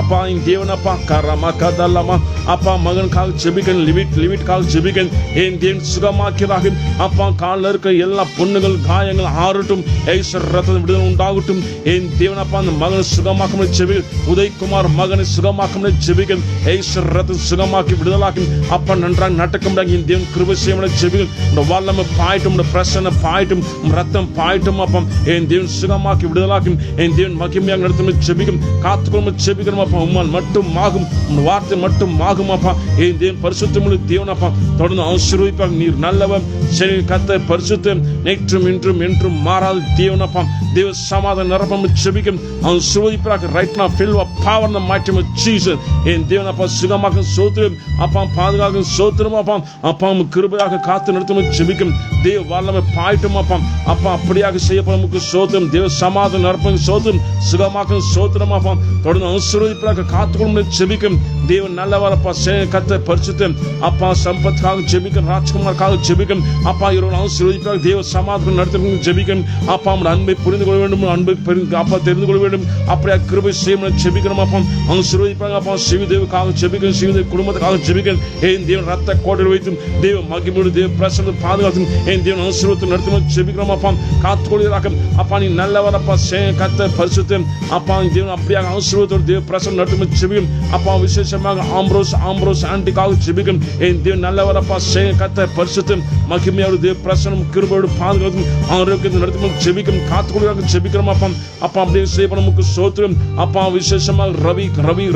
அப்பா என் தேவன் அப்பா கரமா கதல்லமா அப்பா. மகனுக்காக ஜெபிக்கிறேன். லிவிட்காக ஜெபிக்கிறேன். என் தேவன் சுகமாக்கிறாக அப்பா. காலில் இருக்க எல்லா புண்ணுகள் காயங்கள் ஆறட்டும். ஏசர் ரத்தம் விடுதலை உண்டாகட்டும். என் தேவன் அப்பா அந்த மகனை சுகமாக்கும் ஜெபிக்கிறேன். உதயகுமார் மகனை சுகமாக்கும் ஜெபிக்கிறேன். ஏசர் ரத்தம் சுகமாக்கி விடுதலாக்கும் அப்பா. நன்றாக நடக்க என் தேவன் கிருபை செய்ய ஜெபிக்கிறேன். வல்லமை பாயிட்டும் பிரசன்ன பாயிட்டும் ரத்தம் பாயிட்டும் அப்பா. என் தேவன் சுகமாக்கி விடுதலாக்கும் என் தேவன் மகிமையாக நடத்தும் ஜெபிக்கிறேன். காத்துக்கொள்ளும் ஜெபிக்கிறோம் அப்பா. உம்மால் மட்டும் ஆகும் வார்த்தை மட்டும் ஆகும் அப்பா. என் தேவன் பரிசுத்தமுள்ள தேவன் அப்பா. தொடர்ந்து ஆசீர்வதிப்பாக நீர் நல்லவர். சரி கர்த்தர் பரிசுத்தம் நேற்றும் இன்றும் என்றும் மாறாத தேவன் அப்பா. தேவ சமாதான நிரப்பம் ஜெபிக்கும் ஆசீர்வதிப்பாக right now fill with power in the mighty name of Jesus. என் தேவன் அப்பா சுகமாக சோத்திரம் அப்பா. பாதுகாக்க சோத்திரம் அப்பா. அப்பா கிருபையாக காத்து நடத்தும் ஜெபிக்கும் தேவ வல்லமை பாயிட்டும் அப்பா. அப்பா அப்படியாக செய்யப்படும் சோத்திரம் தேவ சமாதான நிரப்பம் சோத்திரம் சுகமாக சோத்திரம் அப்பா. தொடர்ந்து ஆசீர்வதிப்பாக காத்துக்கொள்ளும் ஜெபிக்கும் தேவன் நல்லவர் அப்பா. கர்த்தர் பரிசுத்தம் அப்பா. சம்பத்காக ஜெபிக்கும் ராஜ்குமாருக்காக ஜெபிக்கும் அப்பா. இவர்கள் ஆசீர்வதிப்பாக தேவ சமாதானம் நடத்தும் ஜெபிக்கும் அப்பா. நம்முடைய அன்பை புரிந்து கொள்ள வேண்டும். அன்பை அப்பா தெரிந்து கொள்ள வேண்டும். அப்படியே கிருபை செய்யணும் ஜெபிக்கிறோம் அப்பா. ஆசீர்வதிப்பாக அப்பா. சிவதேவுக்காக ஜெபிக்கும். சிவதேவ குடும்பத்துக்காக ஜெபிக்கும். என் தேவன் ரத்த கோட்டையில் வைத்தும் தேவ மகிமையோடு தேவ பிரசன்ன பாதுகாத்தும் என் தேவன் ஆசீர்வாதத்தை நடத்தும் ஜெபிக்கிறோம் அப்பா. காத்துக்கொள்கிறார்கள் அப்பா. நீ நல்லவர் அப்பா. கர்த்தர் பரிசுத்தம் அப்பா. தேவன் அப்படியாக ஆசீர்வாதத்தோடு தேவ பிரசன்ன நடத்தும் ஜெபிக்கும் அப்பா. விசேஷமாக ஆம்ப்ரோஸ் ஆண்டிக்காக ஜெபிக்கும் என் தேவன் நல்லவர் அப்பா. கர்த்தர் பரிசுத்தம் மகிமையோடு தேவ பிரசன்னம் கிருபையோடு பாதுகாத்தும் ஆரோக்கியத்தை நடத்தும் ஜெபிக்கும். காத்துக்கொள்கிறார்கள் ஜெபிக்கிறோம் அப்பா. அப்பா அப்படியே செய்யப்படும் சோத்திரம் அப்பா. விசேஷமாக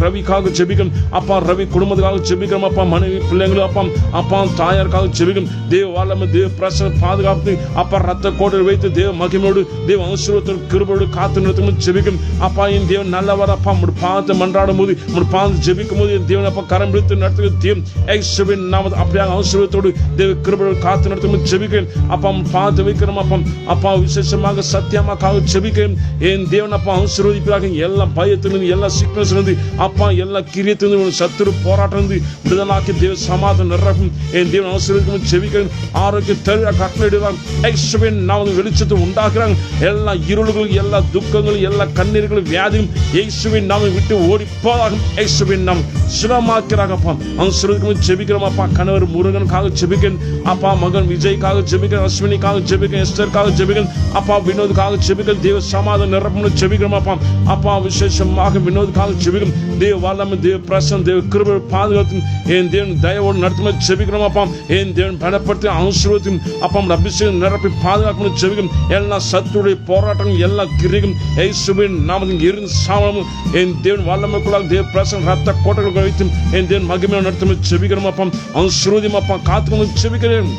ரவிக்காக ஜெபிக்கும் அப்பா. ரவி குடும்பத்துக்காக ஜெபிக்கிறோம் அப்பா. மனைவி பிள்ளைங்களும் அப்பா. அப்பா தாயாருக்காக ஜெபிக்கும் தேவ வல்லமை தேவ பிரசன்ன பாதுகாத்து அப்பா. ரத்த கோட்டையில் வைத்து தேவ மகிமையோடு தேவ ஆசீர்வாதத்தோடு கிருபையோடு காத்து நடத்தும் ஜெபிக்கும் அப்பா. என் தேவன் நல்லவர் அப்பா. பார்த்து மன்றாடும் போது பார்த்து ஜெபிக்கும் போது என் தேவன் அப்பா கரம் பிடித்து நடத்துகிற தேவன் இயேசுவின் நாமத்தில் அப்படியாக ஆசீர்வாதத்தோடு தேவ கிருபையோடு காத்து நடத்தும் ஜெபிக்கிறேன் அப்பா. பார்த்து வைக்கிறோம் அப்பா. அப்பா விசேஷமாக சத்தியமாக்காக ஜெபிக்கிறேன். என் தேவன் அப்பா ஆசீர்வதிப்பாக எல்லா பயத்திலிருந்து எல்லா சிக்னஸ்லிருந்து அப்பா எல்லா கிரியத்திலிருந்து சத்துரு போராட்டம் விடுதலாக்கி தேவ சமாதானம் நிரப்பும் என் தேவன் ஆசீர்வதிக்கும் ஜெபிக்கிறேன். ஆரோக்கிய தருவ கட்டளையிடுவாங்க இயேசுவின் நாமத்தில் வெளிச்சத்தை உண்டாக்குறாங்க. எல்லா இருள்களும் எல்லா துக்கங்களும் எல்லா கண்ணீர்களும் வியாதியும் இயேசுவின் நாமம் விட்டு ஓடி போதாகும் இயேசுவின் நாம் சுகமாக்கிறாங்கப்பா. ஆசீர்வதிக்கும் ஜெபிக்கிறோம் அப்பா. கணவர் முருகனுக்காக ஜெபிக்கிறேன் அப்பா. மகன் விஜய்க்காக ஜெபிக்கிறேன், அஸ்வினிக்காக ஜெபிக்கிறேன், எஸ்தருக்காக ஜெபிக்கிறேன் அப்பா. வினோதுக்காக ஜெபிக்கிறேன், தேவ சமாதானம் நிரப்பணும் ஜெபிக்கிறோம் அப்பா. அப்பா விசேஷமாக வினோதுக்காக ஜெபிக்கிறோம், தேவ வல்லமை, தேவ பிரசன்னம், தேவ கிருபை பாதுகாத்தும் என் தேவன் தயவோடு நடத்தும் ஜெபிக்கிறோம் அப்பா. என் தேவன் பலப்படுத்தி ஆசீர்வதிக்கும் அப்பா. அபிஷேகம் நிரப்பி பாதுகாக்கணும் ஜெபிக்கும். எல்லா சத்துடைய போராட்டங்கள் எல்லா கிரியும் இயேசுவின் நாமத்தில் இருந்து சாமமும் என் தேவன் வல்லமைக்குள்ளாக தேவ பிரசன்னம் ரத்த கோட்டைகள் வைத்தும் என் தேவன் மகிமையை நடத்தும் ஜெபிக்கிறோம் அப்பா. ஆசீர்வதியும் அப்பா. காத்துக்கணும் ஜெபிக்கிறேன்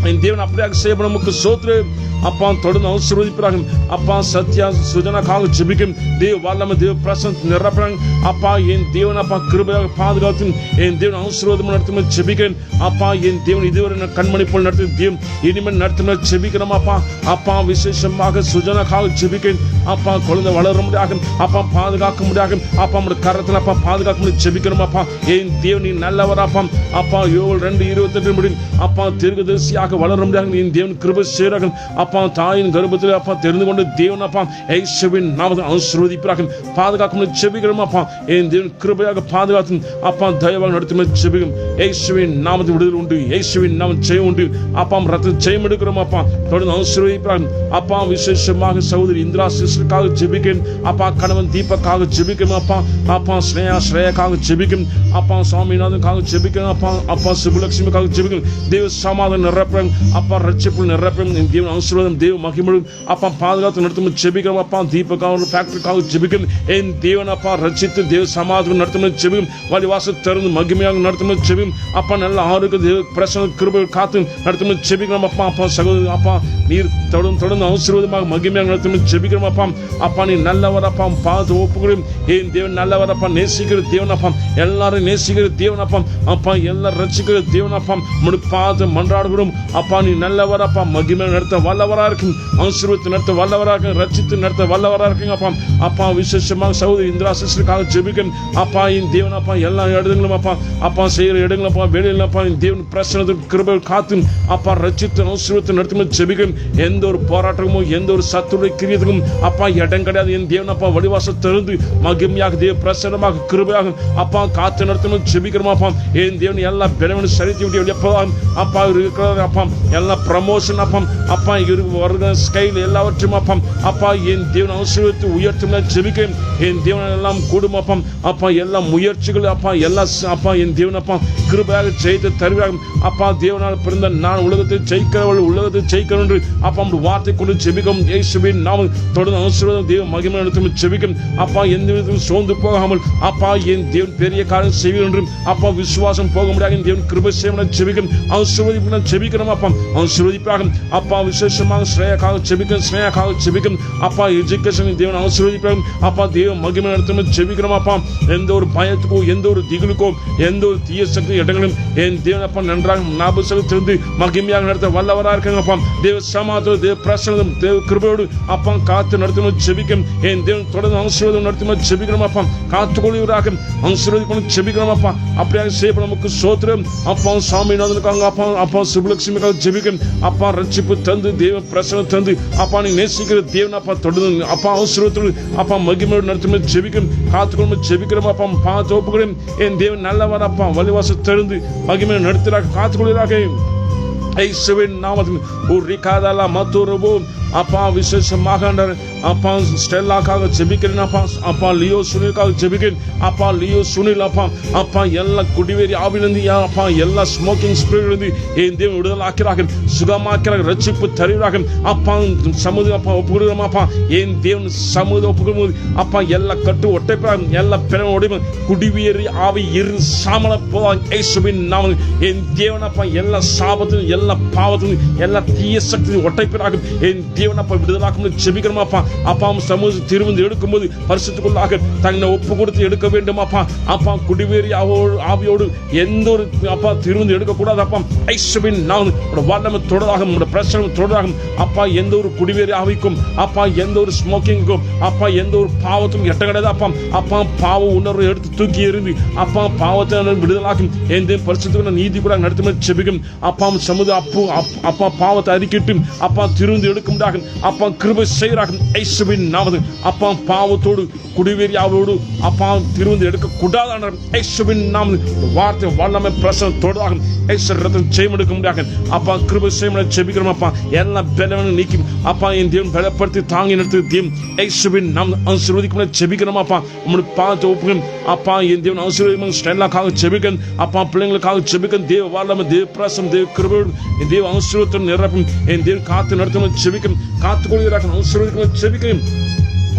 என் தேவன் அப்படியாக செய்யப்படும். நமக்கு சோத்திரம் அப்பா. தொடர்ந்து ஆசீர்வதிப்பாங்க அப்பா. சத்யா சுஜனாக்காக ஜெபிக்கும், தேவ வல்லமை, தேவ பிரசன்னம் நிரப்புறாங்க அப்பா. என் தேவன் அப்பா கிருபையாக பாதுகாத்து என் தேவன் ஆசீர்வாதம் நடத்தும் ஜெபிக்கிறேன் அப்பா. என் தேவன் இதுவரை கண்மணி போல் நடத்தும் தேவன் இனிமேல் நடத்தும் ஜெபிக்கிறோம் அப்பா. அப்பா விசேஷமாக சுஜனாக்காக ஜெபிக்கிறேன் அப்பா. குழந்தை வளர முடியாது அப்பா, பாதுகாக்க முடியாது அப்பா. நம்முடைய கரத்தில் அப்பா பாதுகாக்க முடியும் ஜெபிக்கிறோம் அப்பா. என் தேவன் நீ நல்லவர் அப்பா. அப்பா 7:2:28 முடியும் அப்பா. தீர்க்கதரிசியாக வளர முடியாது என் தேவன் கிருபை செய்கிறார்கள் அப்பா. தாயின் கர்ப்பத்தில் அப்பா தெரிந்து கொண்டு தேவன் அப்பா இயேசுவின் நாமத்தில் ஆசீர்வதிப்பார்கள் பாதுகாக்கும் ஜெபிக்கிறோம் அப்பா. என் தேவன் கிருபையாக பாதுகாத்து அப்பா தயவாக நடத்தும் ஜெபிக்கும். இயேசுவின் நாமத்தில் விடுதலை உண்டு, இயேசுவின் நாமம் ஜெயம் உண்டு அப்பா. ரத்த ஜெயம் எடுக்கிறோம் அப்பா. தொடர்ந்து ஆசீர்வதிப்பார்கள் அப்பா. விசேஷமாக சகோதரி இந்திரா சிஸ்டருக்காக ஜெபிக்கிறேன் அப்பா. கணவன் தீபக்காக ஜெபிக்கும் அப்பா. அப்பா ஸ்ரேயாக்காக ஜெபிக்கும் அப்பா. சுவாமிநாதனுக்காக ஜெபிக்கிறேன் அப்பா. அப்பா சுபலட்சுமிக்காக ஜெபிக்கும், தேவ சமாதானம் நிரப்பும் அப்பா. ரட்சிப்பு நிரப்பும் தேவன் ஆசீர்வாதம், தேவ மகிமையும் அப்பா. பாதுகாத்து நடத்தும் ஜெபிக்கிறோம் அப்பா. தீபக்காக ஃபேக்டரிக்காக ஜெபிக்கும் என் தேவன் அப்பா. ரட்சித்து தேவ சமாதானம் நடத்தும் ஜெபிக்கும். வழிவாசல் திறந்து மகிமையாக நடத்தும் ஜெபிக்கும் அப்பா. நல்ல ஆரோக்கிய தேவ பிரசன்ன கிருபை காத்து நடத்தும் ஜெபிக்கிறோம் அப்பா. அப்பா சகோதரி அப்பா நீர் தொடர்ந்து ஆசீர்வாதமாக மகிமையாக நடத்தும் ஜெபிக்கிறோம் அப்பா. அப்பா நீ நல்லவர் அப்பா. பார்த்து ஒப்புக்கிறோம் என் தேவன் நல்லவர் அப்பா. நேசிக்கிற தேவன் அப்பா. எல்லாரும் நேசிக்கிற தேவன் அப்பா. அப்பா எல்லாரும் ரட்சிக்கிற தேவன் அப்பா. பார்த்து மன்றாடுகிறோம் அப்பா. நீ நல்லவர் அப்பா. மகிமை நடத்த வல்லவராக இருக்கும், ஆசீர்வதித்து நடத்த வல்லவராக இருக்கும், ரட்சித்து நடத்த வல்லவராக இருக்குங்க அப்பா. அப்பா விசேஷமாக சகோதரி இந்திரா சிஸ்டருக்காக ஜெபிக்கும் அப்பா. என் தேவன் அப்பா எல்லா இடங்களும் அப்பா. அப்பா செய்கிற இடங்களும் அப்பா, வேலையில் அப்பா என் தேவன் பிரசனத்தின் கிருபை காத்து அப்பா. ரட்சித்து ஆசீர்வதித்து நடத்தும் ஜெபிக்கும். எந்த ஒரு போராட்டமோ எந்த ஒரு சத்துடைய கிரியத்துக்கும் அப்பா இடம் கிடையாது. என் தேவன் அப்பா வழிவாசல் திறந்து மகிமையாக தேவ பிரசனமாக கிருபையாக அப்பா காத்து நடத்தணும் ஜெபிக்கிறோம் அப்பா. என் தேவன் எல்லா பெருமனை சரித்து விட்டு எப்போதான் அப்பா இருக்கிறார் அப்பா. எல்லா ப்ரமோஷன் அப்பா. அப்பா வருகிற ஸ்கைல் எல்லாவற்றும் அப்பா. அப்பா என் தேவன் ஆசீர்வதித்து உயர்த்தும் ஜெபிக்கிறேன். என் தேவன் எல்லாம் கூடும் அப்பா. அப்பா எல்லா முயற்சிகள் அப்பா எல்லா அப்பா என் தேவன் அப்பா கிருபையாக ஜெயித்து தருவாங்க அப்பா. தேவனால் பிறந்த நான் உலகத்தை ஜெயிக்கிறவள் உலகத்தை ஜெயிக்கிறோம் என்று அப்பா வார்த்தை கொண்டு ஜெபிக்கும். இயேசுவின் நாமம் தொடர்ந்து ஆசீர்வாதம் தேவ மகிமை நடத்தும் ஜெபிக்கும் அப்பா. எந்த விதத்திலும் சோர்ந்து போகாமல் அப்பா என் தேவன் பெரிய காரியம் செய்வீர் என்றும் அப்பா விசுவாசம் போக முடியாது என் தேவன் கிருபை செய்ய ஜெபிக்கும். ஆசீர்வதிப்பு ஜெபிக்கிறோம் அப்பா. ஆசீர்வதிப்பாக அப்பா. விசேஷமாக ஸ்ரேயாக்காக ஜெபிக்கும், ஸ்ரேயாக்காக ஜெபிக்கும் அப்பா. எஜுகேஷன் தேவன் ஆசீர்வதிப்பாக அப்பா. தேவ மகிமை நடத்தும் ஜெபிக்கிறோம் அப்பா. எந்த ஒரு பயத்துக்கோ எந்த ஒரு திகிலுக்கோ எந்த ஒரு தீய சக்தி இடங்களும் என் தேவன் அப்பா நன்றாக ஞாபகம் திறந்து மகிமையாக நடத்த வல்லவராக இருக்காங்க அப்பா. தேவ சமாதானம், தேவ பிரசன்னம், தேவ கிருபையோடு அப்பா காத்து நடத்தும் ஜெபிக்கும். என் தேவன் தொடர்ந்து ஆசீர்வாதம் நடத்தும் ஜெபிக்கிறோம் அப்பா. காத்துக்கொள்வராக ஆசீர்வதிக்கணும் ஜெபிக்கிறோம் அப்பா. அப்படியாக செய்யப்படும் நமக்கு சோத்திரம் அப்பா. சாமிநாதனுக்காக அப்பா. அப்பா சுபலட்சுமிக்காக ஜெபிக்கும் அப்பா. ரட்சிப்பு தந்து தேவ பிரசனம் தந்து அப்பா நீ நேசிக்கிற தேவன் அப்பா. தொடர்ந்து அப்பா ஆசீர்வாதத்தோடு அப்பா மகிமையோடு நடத்தும் ஜெபிக்கும். காத்துக்கொள்ளும் ஜெபிக்கிறோம் அப்பா. பார்த்து ஒப்புக்கிறேன் என் தேவன் நல்லவர் அப்பா. வழிவாசல் திறந்து மகிமை நடத்துகிறாக காத்துக்கொள்வராக இயேசுவின் நாமத்தில் ஒரு ரிகாதலா மத்துரபோ அப்பா. விசேஷமாக அப்பா ஸ்டெல்லாக்காக ஜெபிக்கிறேன் அப்பா. அப்பா லியோ சுனிலுக்காக ஜெபிக்கிறேன் அப்பா. லியோ சுனில் அப்பா. அப்பா எல்லா குடிவேறி ஆவிலிருந்து அப்பா எல்லா ஸ்மோக்கிங் ஸ்பிரிட்லிருந்து என் தேவன் விடுதலை ஆக்கிறார்கள், சுகமாக்கிறார்கள், ரட்சிப்பு தருகிறாக அப்பா. சமுதாயம் அப்பா ஒப்புக்கிறோம் அப்பா. என் தேவன் சமுதாயம் ஒப்புக்கும் அப்பா. எல்லா கட்டு ஒட்டைப்பாக எல்லா பிறகு உடைமை குடிவேறி ஆவி இரு சாமல போவாங்க இயேசுவின் நாமத்தில். என் தேவன் அப்பா எல்லா சாபத்திலும் எல்லா பாவத்திலும் எல்லா தீய சக்தியும் ஒட்டைப்பாக என் தேவன் அப்பா விடுதலாக்கும் ஜெபிக்கிறோம் அப்பா. அப்பா சமூக திரும்பி எடுக்கும்போது பரிசுத்துக்குள்ளாக தன்னை ஒப்பு கொடுத்து எடுக்க வேண்டும் அப்பா. அப்பா குடிவேறி ஆவியோடு எந்த ஒரு அப்பா திரும்பி எடுக்கக்கூடாது அப்பா. ஐஸ்வரின் நான் வல்லமை தொடராக பிரச்சனை தொடராக அப்பா. எந்த ஒரு குடிவேறி ஆவிக்கும் அப்பா எந்த ஒரு ஸ்மோக்கிங்கும் அப்பா எந்த ஒரு பாவத்தும் எட்ட கிடையாது அப்பா. அப்பா பாவ உணர்வை எடுத்து தூக்கி எறிந்து அப்பா பாவத்தை விடுதலாக்கும் எந்த பரிசுத்துக்குள்ள நீதி கூட நடத்தும் ஜெபிக்கும் அப்பா. சமுதாய அப்பா பாவத்தை அறிக்கிட்டு அப்பா திரும்பி எடுக்கும் முடிக்கும்படியாக அப்பா கிருபை செய்கிறார்கள் இயேசுவின் நாமத்தில். அப்பா பாவத்தோடு குடிவெறியாவோடு அப்பா திரும்பி எடுக்க கூடாத இயேசுவின் நாமத்தில் வார்த்தை வல்லமை பிரசனம் தொடுதாக இயேசு ரத்தம் செய்ய முடியாக அப்பா கிருபை செய்ய செபிக்கிறோம். அப்பா எல்லா பலவீனம் நீக்கி அப்பா என் தேவன் பலப்படுத்தி தாங்கி நடத்து தேவன் இயேசுவின் நாம் ஆசீர்வதிக்க செபிக்கிறோம். அப்பா உங்களுடைய பாவத்தை ஒப்புகிறோம். அப்பா என் தேவன் ஆசீர்வதிக்க ஸ்டெல்லாக்காக செபிக்கிறேன். அப்பா பிள்ளைங்களுக்காக செபிக்கிறேன். தேவ வல்லமை தேவ பிரசனம் தேவ கிருபையோடு என் தேவ ஆசீர்வாதத்தை நிரப்பும். என் தேவன் காத்து நடத்தும் செபிக்கிறேன். காத்துக்கொள்கிறார்கள் ஆசீர்வதிக்க செபிக்கிறேன்.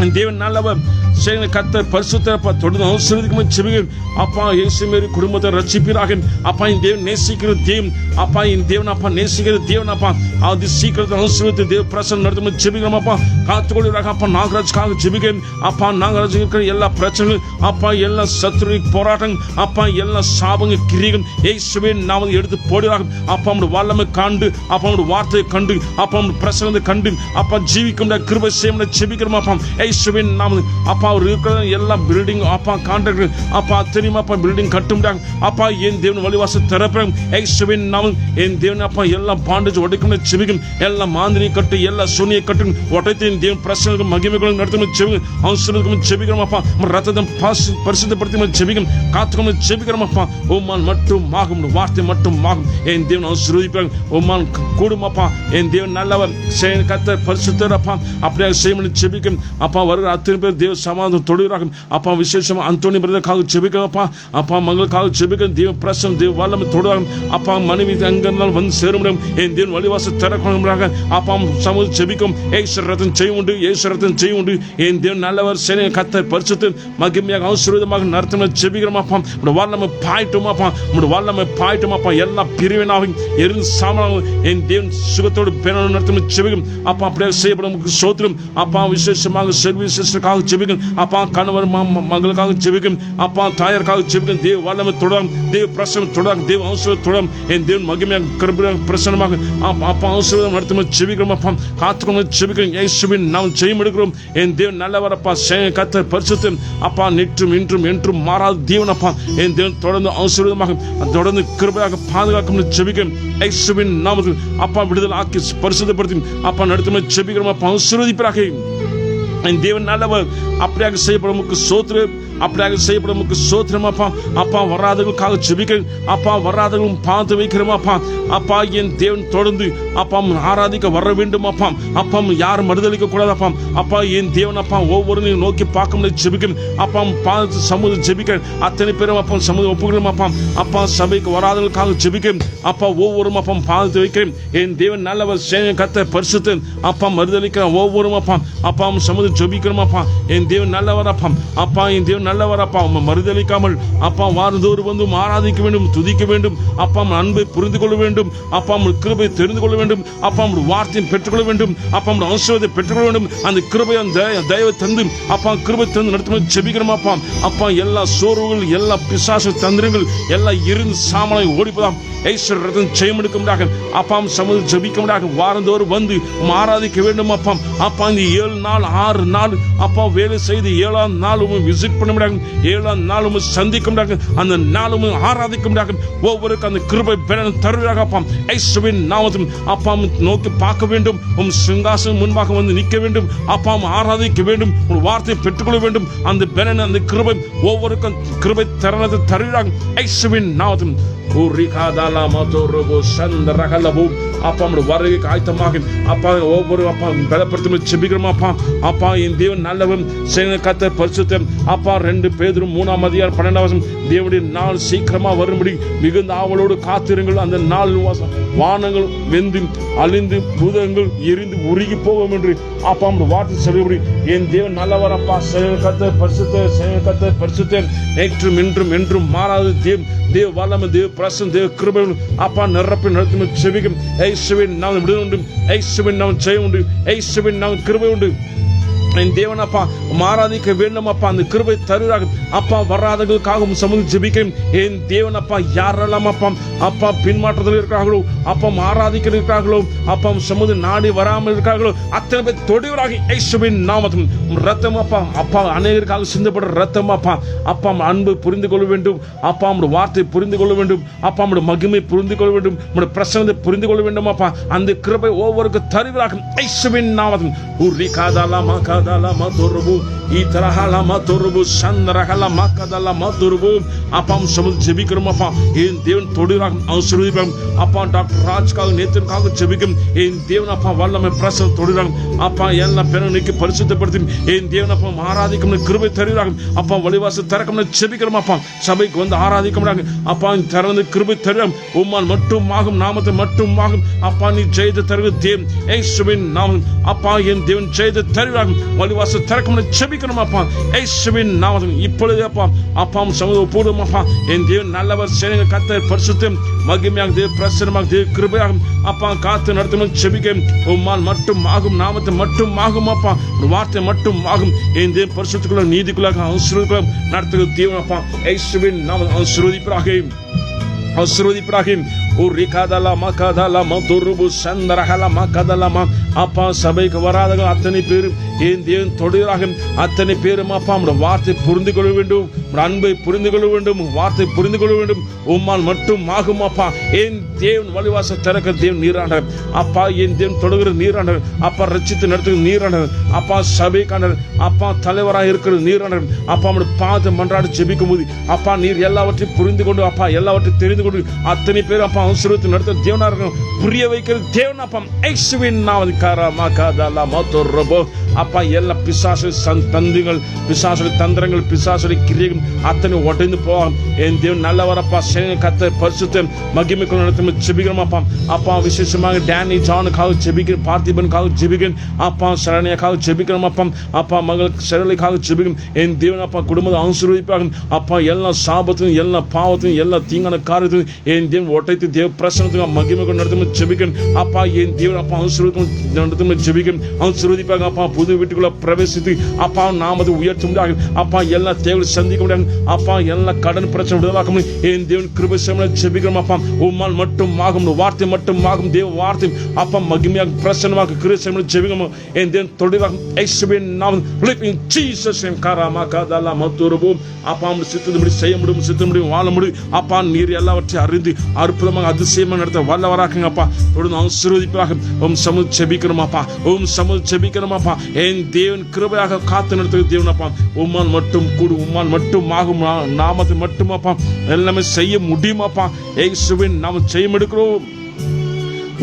என் தேவன் நல்லவர் செய்ய கர்த்தர் பரிசுத்தரப்பா தொடர்ந்து ஆசீர்வதிக்கும் செபிக்கிறேன். அப்பா இயேசு மேரி குடும்பத்தை ரட்சிப்பீராக. அப்பா என் தேவன் நேசிக்கிற தேவன். அப்பா என் தேவன் அப்பா நேசிக்கிற தேவன். அப்பா அது சீக்கிரத்தை ஆசீர்வதித்து தேவ பிரசனம் நடத்தும் செபிக்கிறோம். அப்பா காத்துக்கொள்கிறாங்க. அப்பா நாகராஜுக்காக செபிக்கிறேன். அப்பா நாகராஜ் இருக்கிற எல்லா பிரச்சனைகளும் அப்பா எல்லா சத்துரு போராட்டம் அப்பா எல்லா சாபங்க கிரிகள் இயேசுவின் நாமத்தில் எடுத்து போடுகிறார்கள். அப்பா உங்களுடைய வல்லமை கண்டு அப்பா உங்களுடைய வார்த்தையை கண்டு அப்பா உங்களுடைய பிரசனத்தை கண்டு அப்பா ஜீவிக்கும் கிருபை செய்ய செபிக்கிறோம். அப்பா இயேசுவின் நாமத்தில் அப்பா அவர் இருக்கிற எல்லா பில்டிங் அப்பா கான்ட்ராக்டர் அப்பா தெரியுமா அப்பா பில்டிங் கட்ட முடியாது. அப்பா என் தேவன் வழிவாசல் திறப்பேன் இயேசுவின் நாமத்தில். என் தேவன் அப்பா எல்லா பாண்டேஜ் உடைக்கும் செபிக்கும். எல்லா மாந்திரியை கட்டு எல்லா சூனியை கட்டும் உடைத்து என் தேவன் பிரசனங்களும் மகிமைகளும் நடத்தும் செபிக்கும். அவசரத்துக்கும் செபிக்கிறோம். அப்பா ரத்தம் பரிசுத்தப்படுத்தி செபிக்கும். காத்துக்கும் செபிக்கிறோம். அப்பா உம்மான் மட்டும் ஆகும் வார்த்தை மட்டும் ஆகும். என் தேவன் ஆசீர்வதிப்பாங்க. உம்மான் கூடும். அப்பா என் தேவன் நல்லவர் செய்ய கர்த்தர் பரிசுத்தர். அப்பா அப்படியே செய்ய செபிக்கும். அப்பா வருகிற அத்தனை பேர் தேவ சமாதானம் தொடுகிறார்கள். அப்பா விசேஷமா அந்தோனி பிரதருக்காக செபிக்கிறோம். அப்பா அப்பா மகளுக்காக செபிக்கிறோம். தேவ பிரசனம் தேவ வல்லமை தொடுவாங்க. அப்பா மனைவி அங்கிருந்தாலும் வந்து சேர முடியும். என் தேவன் வழிவாசல் திறக்கிறாங்க. அப்பா சமூக செபிக்கும். ஏசுரத்தன் செய்ய உண்டு. ஏசுரத்தன் செய்ய உண்டு. என் தேவன் நல்லவர் செய்ய கர்த்தர் பரிசுத்தர் மகிமையாக ஆசீர்வாதமாக நடத்தின செபிக்கிறோம். அப்பா உங்களுடைய வல்லமை பாயிட்டும். அப்பா உங்களுடைய வல்லமை பாயிட்டும். அப்பா எல்லா பிரிவினாகவும் எரிந்து சாமனாகவும் என் தேவன் சுகத்தோடு பேர நடத்தின செபிக்கும். அப்பா அப்படியே செய்யப்படும் சோத்திரம். அப்பா விசேஷமாக செல்வி சிஸ்டருக்காக செபிக்கும். அப்பா கணவர் மகளுக்காக செபிக்கும். அப்பா தாயாருக்காக செபிக்கும். தேவ வல்லமை தொடரும். தேவ பிரசனம் தொடரும். தேவ ஆசீர்வாதம் தொடரும். என் தேவன் மகிமையாக கிருபையாக பிரசனமாக அப்பா ஆசீர்வாதம் நடத்தும் செபிக்கிறோம். அப்பா காத்துக்கொண்டு செபிக்கிறோம். இயேசுவின் நாம் செய்ய எடுக்கிறோம். என் தேவன் நல்லவர். அப்பா செய்ய கர்த்தர் பரிசுத்தம். அப்பா நேற்றும் இன்றும் என்றும் மாறாத தேவன். அப்பா என் தேவன் தொடர்ந்து ஆசீர்வாதமாக தொடர்ந்து கிருபையாக பாதுகாக்கும் செபிக்கிறோம். இயேசுவின் நாமத்தில் அப்பா விடுதலை ஆக்கி பரிசுத்தப்படுத்தி அப்பா நடத்தும் செபிக்கிறோம். அப்பா ஆசீர்வதிப்பாக. என் தேவன் நல்லவர். அப்படியாக செய்யப்படும் சோத்திரம். அப்படியாக செய்யப்படும் சோத்திரம். அப்பா அப்பா வராதவர்களுக்காக செபிக்கிறேன். அப்பா வராதவர்களும் பார்த்து வைக்கிறோம். அப்பா அப்பா என் தேவன் தொடர்ந்து அப்பா ஆராதிக்க வர வேண்டும். அப்பா அப்பா யாரும் மறுதளிக்க கூடாது. அப்பா அப்பா என் தேவன் அப்பா ஒவ்வொருவரையும் நோக்கி பார்க்க முடியாது செபிக்கிறேன். அப்பா பார்த்து சமூகம் செபிக்கிறேன். அத்தனை பேரும் அப்பா சமூகம் ஒப்புக்கிறோம். அப்பா அப்பா சபைக்கு வராதவர்களுக்காக செபிக்கிறேன். அப்பா ஒவ்வொருவரும் அப்பா பார்த்து வைக்கிறேன். என் தேவன் நல்லவர் செய்ய கர்த்தர் பரிசுத்தர். அப்பா மறுதளிக்க ஒவ்வொருவரும் அப்பா அப்பா சமூகம் ஜெபிக்கிறோம். அப்பா என் தேவன் நல்லவர். அப்பா அப்பா என் தேவன் நல்லவர். அப்பா மறுதளிக்காமல் அப்பா வாரந்தோறு வந்து ஆராதிக்க வேண்டும், துதிக்க வேண்டும். அப்பா அன்பை புரிந்து கொள்ள வேண்டும். அப்பா கிருபை தெரிந்து கொள்ள வேண்டும். அப்பா வார்த்தையை பெற்றுக்கொள்ள வேண்டும். அப்பா ஆசீர்வாதத்தை பெற்றுக்கொள்ள வேண்டும். அந்த கிருபை அந்த தயவை தந்து அப்பா கிருபை தந்து நடத்தும் செபிக்கிறோம். அப்பா அப்பா எல்லா சோர்வுகள் எல்லா பிசாசு தந்திரங்கள் எல்லா இருந்து சாமலை ஓடிப்பதாம் ஐஸ்வர்யத்தின் ஜெயம் எடுக்கும்படியாக அப்பா சமூகம் ஜெபிக்கும்படியாக வாரந்தோறும் வந்து ஆராதிக்க வேண்டும். அப்பா அப்பா இந்த 7 நாள் 6 நாள் அப்பா வேலை செய்து 7ஆம் நாள் விசிட் பண்ண முடியாது. 7ஆம் நாள் சந்திக்க முடியாது. அந்த நாளும் ஆராதிக்க முடியாது. ஒவ்வொருக்கும் அந்த கிருபை பலன் தருவதாக அப்பா இயேசுவின் நாமத்தில் அப்பா நோக்கி பார்க்க வேண்டும். சிங்காசனம் முன்பாக வந்து நிற்க வேண்டும். அப்பா ஆராதிக்க வேண்டும். ஒரு வார்த்தையை பெற்றுக்கொள்ள வேண்டும். அந்த பலன் அந்த கிருபை ஒவ்வொருக்கும் கிருபை தருணத்தை தருவதாக இயேசுவின் நாமத்தில் அப்பா வருகைக்கு ஆயத்தமாக அப்பா ஒவ்வொரு அப்பா பலப்படுத்தி செபிக்கிறோம். அப்பா அப்பா என் தேவன் நல்லவன் செய்ய கர்த்தர் பரிசுத்தர். அப்பா 2 பேதுரு 3ஆம் அதிகாரம் 12ஆம் வசனம் தேவனுடைய நாள் சீக்கிரமா வரும்படி மிகுந்த ஆவலோடு காத்திருங்கள். அந்த நாள் வானங்கள் வெந்து அழிந்து பூதங்கள் எரிந்து உருகி போகும் என்று அப்பா வார்த்தை சொல்லுபடி என் தேவன் நல்லவர். அப்பா செய்ய கர்த்தர் பரிசுத்தர். செய்ய கர்த்தர் பரிசுத்தர். நேற்றும் இன்றும் என்றும் மாறாது தேவ வல்லமை தேவ பிரசன்னம் தேவ கிருபை அப்பா நிரப்பி நடத்தும் செபிக்கும். இயேசுவின் நாமத்தில் விடுதலை உண்டு. இயேசுவின் நாமத்தில் ஜெயம் உண்டு. இயேசுவின் நாமத்தில் கிருபை உண்டு. என் தேவன் அப்பா ஆராதிக்க வேண்டும் அப்பா. அந்த கிருபை தருகிறார்கள் அப்பா. வராதவர்களுக்காகவும் சமூகம் ஜெபிக்கிறேன் என் தேவன் அப்பா. யாரெல்லாம் அப்பா அப்பா பின்மாற்றத்தில் இருக்கிறார்களோ அப்பா ஆராதிக்க இருக்கிறார்களோ அப்பா சமூகம் நாடி வராமல் இருக்கிறார்களோ அத்தனை பேர் தொடுவராக இயேசுவின் நாமத்தில் ரத்தம் அப்பா அப்பா அநேகருக்காக சிந்தப்படுற ரத்தம் அப்பா அப்பா அன்பு புரிந்து கொள்ள வேண்டும் அப்பா. நம்முடைய வார்த்தை புரிந்து கொள்ள வேண்டும் அப்பா. நம்முடைய மகிமை புரிந்து கொள்ள வேண்டும். நம்முடைய பிரசன்னத்தை புரிந்து கொள்ள வேண்டும் அப்பா. அந்த கிருபை ஒவ்வொருக்கும் தருவராக இயேசுவின் நாமத்தில் உரிகாதலா மகதலா மதுருபு ஈதரஹலா மதுருபு சந்தரஹலா மகதலா மதுருபு அப்பா சமூகம் ஜெபிக்கிறோம் அப்பா. என் தேவன் தொடுவராக ஆசீர்வதிக்கிறோம் அப்பா. டாக்டர் ராஜ்காக நேத்திற்காக ஜெபிக்கும் என் தேவன் அப்பா. வல்லமை பிரசன்னம் தொடுகிறாங்க அப்பா. எல்லா பேரும் நீக்கி பரிசுத்தப்படுத்தி என் தேவன் அப்பா ஆராதிக்கும் கிருபை தருகிறாங்க அப்பா. வழிவாசல் திறக்கும் ஜெபிக்கிறோம் அப்பா. சபைக்கு வந்து ஆராதிக்க முடியாங்க அப்பா. திறந்து கிருபை தருகிறாங்க உம்மால் மட்டும் ஆகும் நாமத்தை மட்டும் ஆகும் அப்பா. நீ ஜெயத்தை தருகிற தேவன் இயேசுவின் நாமம் அப்பா. என் தேவன் ஜெயத்தை தருகிறாங்க வழிவாசல் திறக்கும் ஜெபிக்கிறோம் அப்பா. இயேசுவின் நாமத்தில் இப்பொழுது அப்பா அப்பா சமூக பூர்வம் அப்பா. என் தேவன் நல்லவர் சேனைகள் கர்த்தர் பரிசுத்தம் மகிமையாக தேவ பிரசன்னமாக தேவ கிருபையாக அப்பா காத்து நடத்தும் ஜெபிக்க உம்மால் மட்டும் ஆகும் நாமத்தை மட்டும் ஆகும் அப்பா. வார்த்தை மட்டும் ஆகும் என் தேவ பரிசுத்தக்குள்ள நீதிக்குள்ளாக ஆசீர்வாதம் நடத்துகிற தேவன் அப்பா. இயேசுவின் நாமத்தில் ஆசீர்வதிப்பாக உரிகாதலா மகதலா மதுருபு சந்தரஹலா மகதலா அப்பா. சபைக்கு வராதவர்கள் அத்தனை பேரும் என் தேவன் தொடுகிறாக அத்தனை பேரும் அப்பா. நம்முடைய வார்த்தை புரிந்து கொள்ள வேண்டும். அன்பை புரிந்து கொள்ள வேண்டும். வார்த்தை புரிந்து கொள்ள வேண்டும். உம்மால் மட்டும் ஆகும் அப்பா. என் தேவன் வழிவாசல் திறக்கிற தேவன் நீராண்டவர் அப்பா. என் தேவன் தொடுகிற நீராண்டவர் அப்பா. ரட்சித்து நடத்துகிற நீராண்டவர் அப்பா. சபைக்காண்டவர் அப்பா. தலைவராக இருக்கிற நீராண்டவர் அப்பா. நம்முடைய பாத மன்றாடி ஜெபிக்கும் போது அப்பா நீர் எல்லாவற்றையும் புரிந்து கொண்டு அப்பா எல்லாவற்றையும் தெரிந்து கொண்டு அத்தனை பேர் அப்பா ஆசீர்வதித்து நடத்த தேவனா இருக்கும் புரிய வைக்கிற தேவன் அப்பா. இயேசுவின் நாமத்திற்காக மகதலா மதுருபு அப்பா. எல்லா பிசாசு தந்திகள் பிசாசு தந்திரங்கள் பிசாசு கிரியைகள் அத்தனை உடைந்து போகும் என் தேவன் நல்லவரப்பா. சேனை கர்த்தர் பரிசுத்த மகிமைக்குள் நடத்தும் ஜெபிக்கிறோம் அப்பா. அப்பா விசேஷமாக டேனி ஜானுக்காக ஜெபிக்கிறேன். பார்த்திபனுக்காக ஜெபிக்கிறேன் அப்பா. சரணியாக்காக ஜெபிக்கிறோம் அப்பா. அப்பா மகள் சரளிக்காக ஜெபிக்கிறோம் என் தேவன் அப்பா. குடும்பத்தை ஆசீர்வதிப்பாக அப்பா. எல்லா சாபத்தையும் எல்லா பாவத்தையும் எல்லா தீங்கான காரியத்தையும் என் தேவன் ஒட்டைத்து தேவ பிரசனத்துக்கு மகிமைக்குள் நடத்தும் ஜெபிக்கிறேன் அப்பா. என் தேவன் அப்பா ஆசீர்வாதம் நடத்தும் ஜெபிக்கிறேன் ஆசீர்வதிப்பாக அப்பா. புது வீட்டுக்குள்ள பிரவேசித்து அப்பா நாமத்தை உயர்த்த முடியாது அப்பா. எல்லா தேவையை சந்திக்க முடியாது அப்பா. எல்லா கடன் பிரச்சனை விடுதலாக்க முடியும் என் தேவன் கிருபை செய்ய ஜெபிக்கிறோம் அப்பா. உம்மால் மட்டும் ஆகும் வார்த்தை மட்டும் ஆகும் தேவ வார்த்தை அப்பா. மகிமையாக பிரசன்னமாக கிருபை செய்ய ஜெபிக்கிறோம் என் தேவன் தொடுவாக இயேசுவின் நாமம் in Jesus name கரமகதலா மதுருபு அப்பா. சித்தப்படி செய்ய முடியும் சித்தப்படி வாழ முடியும் அப்பா. நீர் எல்லாவற்றையும் அறிந்து அற்புதமாக அதிசயமாக நடத்த வல்லவராக்குங்க அப்பா. தொடர்ந்து ஆசீர்வதிப்பாக உம் சமூக ஜெபிக்கிறோம் அப்பா. உம் சமூக ஜெபிக்கிறோம் அப்பா. என் தேவன் கிருபையாக காத்து நடத்துகிற தேவன் அப்பா. உம்மால் மட்டும் கூடு உம்மால் மட்டும் ஆகும் நாமத்தை மட்டும் அப்பா எல்லாமே செய்ய முடியும் அப்பா. இயேசுவின் நாமம் செய்ய எடுக்கிறோம்.